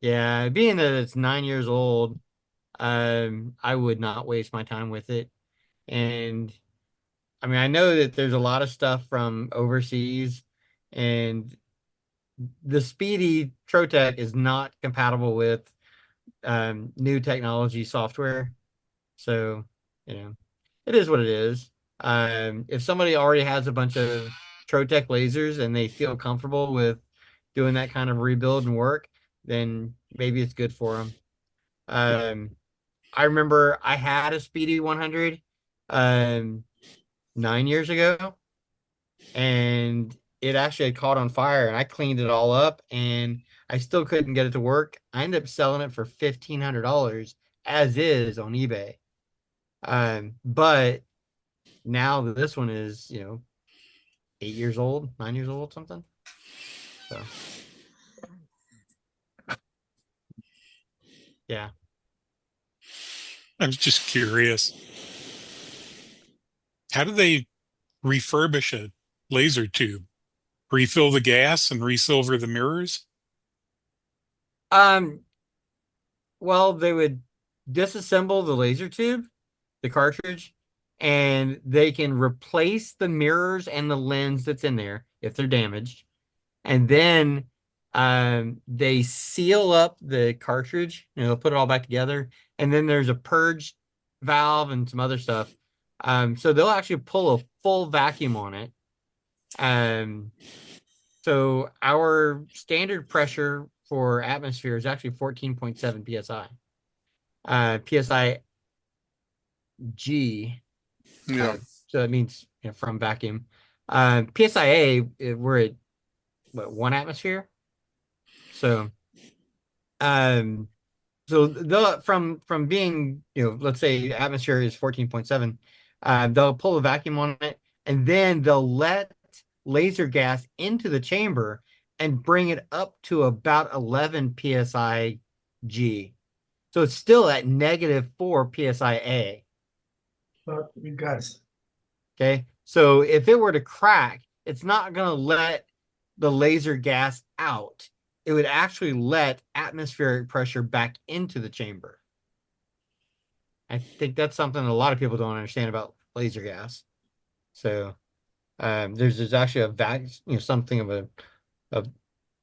yeah, being that it's 9 years old, I would not waste my time with it. And I mean, I know that there's a lot of stuff from overseas, and the Speedy Trotec is not compatible with new technology software. So, it is what it is. If somebody already has a bunch of Trotec lasers and they feel comfortable with doing that kind of rebuild and work, then maybe it's good for them. I remember I had a Speedy 100 9 years ago, and it actually had caught on fire, and I cleaned it all up, and I still couldn't get it to work. I ended up selling it for $1,500 as is on eBay. But now this one is, 8 years old, 9 years old, something. So, yeah. I'm just curious. How do they refurbish a laser tube? Refill the gas and resilver the mirrors? Um, well, they would disassemble the laser tube, the cartridge, and they can replace the mirrors and the lens that's in there if they're damaged. And then They seal up the cartridge, they'll put it all back together, and then there's a purge valve and some other stuff. So they'll actually pull a full vacuum on it. So our standard pressure for atmosphere is actually 14.7 psi. PSI G. Yeah. So that means from vacuum. PSIA, we're at what, 1 atmosphere. So, the from being, let's say atmosphere is 14.7, they'll pull a vacuum on it, and then they'll let laser gas into the chamber and bring it up to about 11 psi G. So it's still at -4 psia. But with gas. Okay. So if it were to crack, it's not going to let the laser gas out. It would actually let atmospheric pressure back into the chamber. I think that's something a lot of people don't understand about laser gas. So there's actually something of a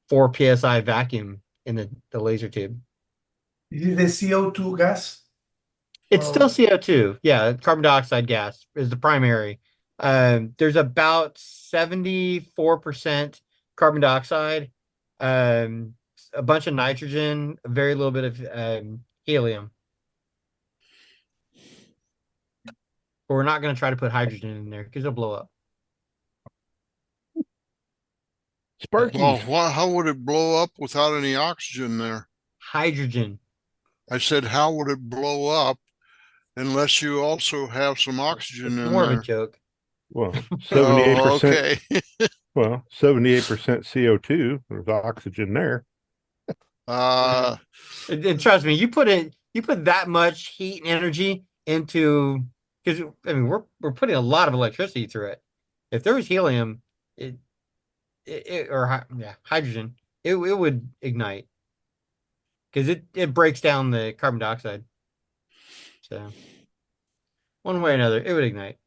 4 psi vacuum in the laser tube. Is it the CO2 gas? It's still Or CO2. Yeah, carbon dioxide gas is the primary. There's about 74% carbon dioxide, a bunch of nitrogen, a very little bit of helium. But we're not going to try to put hydrogen in there because it'll blow up. Sparky. Well, how would it blow up without any oxygen there? Hydrogen. I said, how would it blow up unless you also have some oxygen It's in more of a there? joke. Well, Oh, 78%. okay. Well, 78% CO2. There's oxygen there. And trust me, you put that much heat and energy into, because I mean we're putting a lot of electricity through it. If there was helium, hydrogen, it would ignite because it breaks down the carbon dioxide. So one way or another, it would ignite.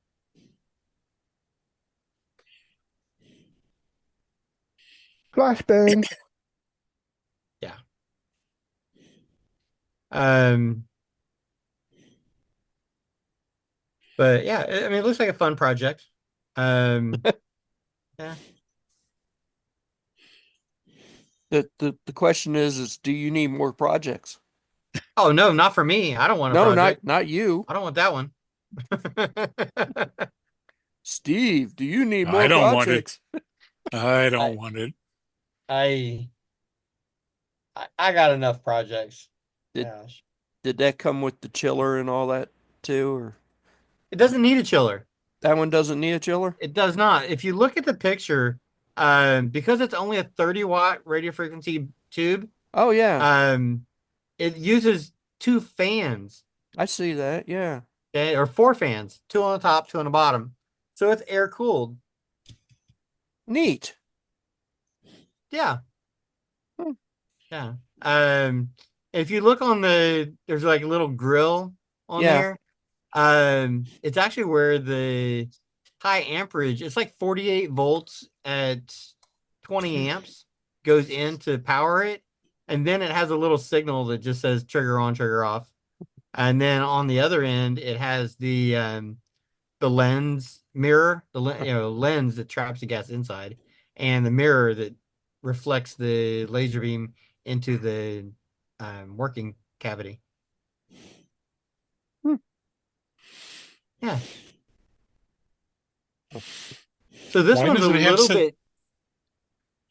Flashbang. Yeah. Um. But yeah, I mean, it looks like a fun project. Yeah. The question is do you need more projects? Oh no, not for me. I don't want a No, project. not you. I don't want that one. Steve, do you need I more don't want it. projects? I I, don't want it. I I got enough projects. Did Gosh. did that come with the chiller and all that too, or It doesn't need a chiller. that one doesn't need a chiller? It does not. If you look at the picture, because it's only a 30-watt radio frequency tube, Oh yeah, it uses 2 fans, I see that. Yeah. okay, or 4 fans, 2 on the top, 2 on the bottom. So it's air cooled. Neat. Yeah. Hmm. Yeah. If you look on there's like a little grill on Yeah. there. It's actually where the high amperage, it's like 48 volts at 20 amps goes in to power it. And then it has a little signal that just says trigger on, trigger off. And then on the other end, it has the lens mirror, lens that traps the gas inside, and the mirror that reflects the laser beam into the working cavity. Hmm. Yeah. So this Why one's does a it have little bit.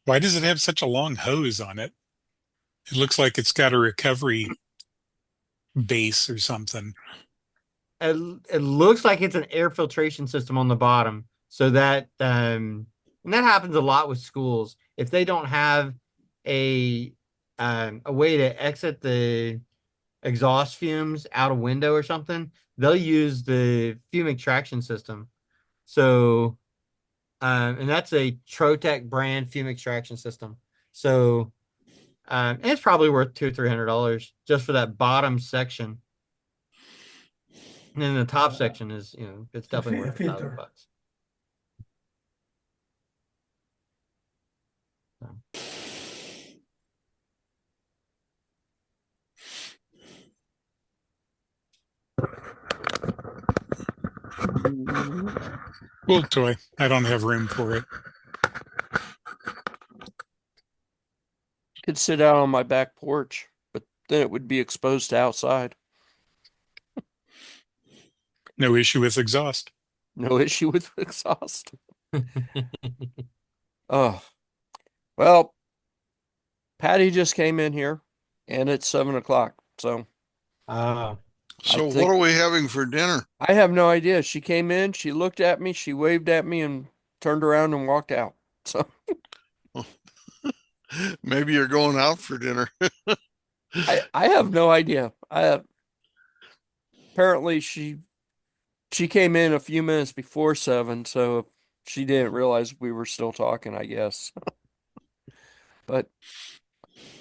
Why does it have such a long hose on it? It looks like it's got a recovery base or something. It looks like it's an air filtration system on the bottom, so that and that happens a lot with schools. If they don't have a way to exit the exhaust fumes out a window or something, they'll use the fume extraction system. So, and that's a Trotec brand fume extraction system. So, and it's probably worth $200-300 just for that bottom section. And then the top section is, it's definitely worth $1,000. filter. Cool toy. I don't have room for it. Could sit out on my back porch, but then it would be exposed to outside. No issue with exhaust. No issue with exhaust. Oh, well, Patty just came in here and it's 7 o'clock. So Ah, So think- what are we having for dinner? I have no idea. She came in, she looked at me, she waved at me and turned around and walked out. So Maybe you're going out for dinner. I have no idea. Apparently she came in a few minutes before 7, so she didn't realize we were still talking, I guess. But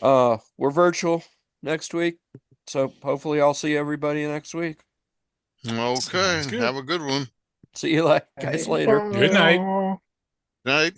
we're virtual next week, so hopefully I'll see everybody next week. Okay, Sounds good. have a good one. See you guys Okay. later. Good night. Oh. Night.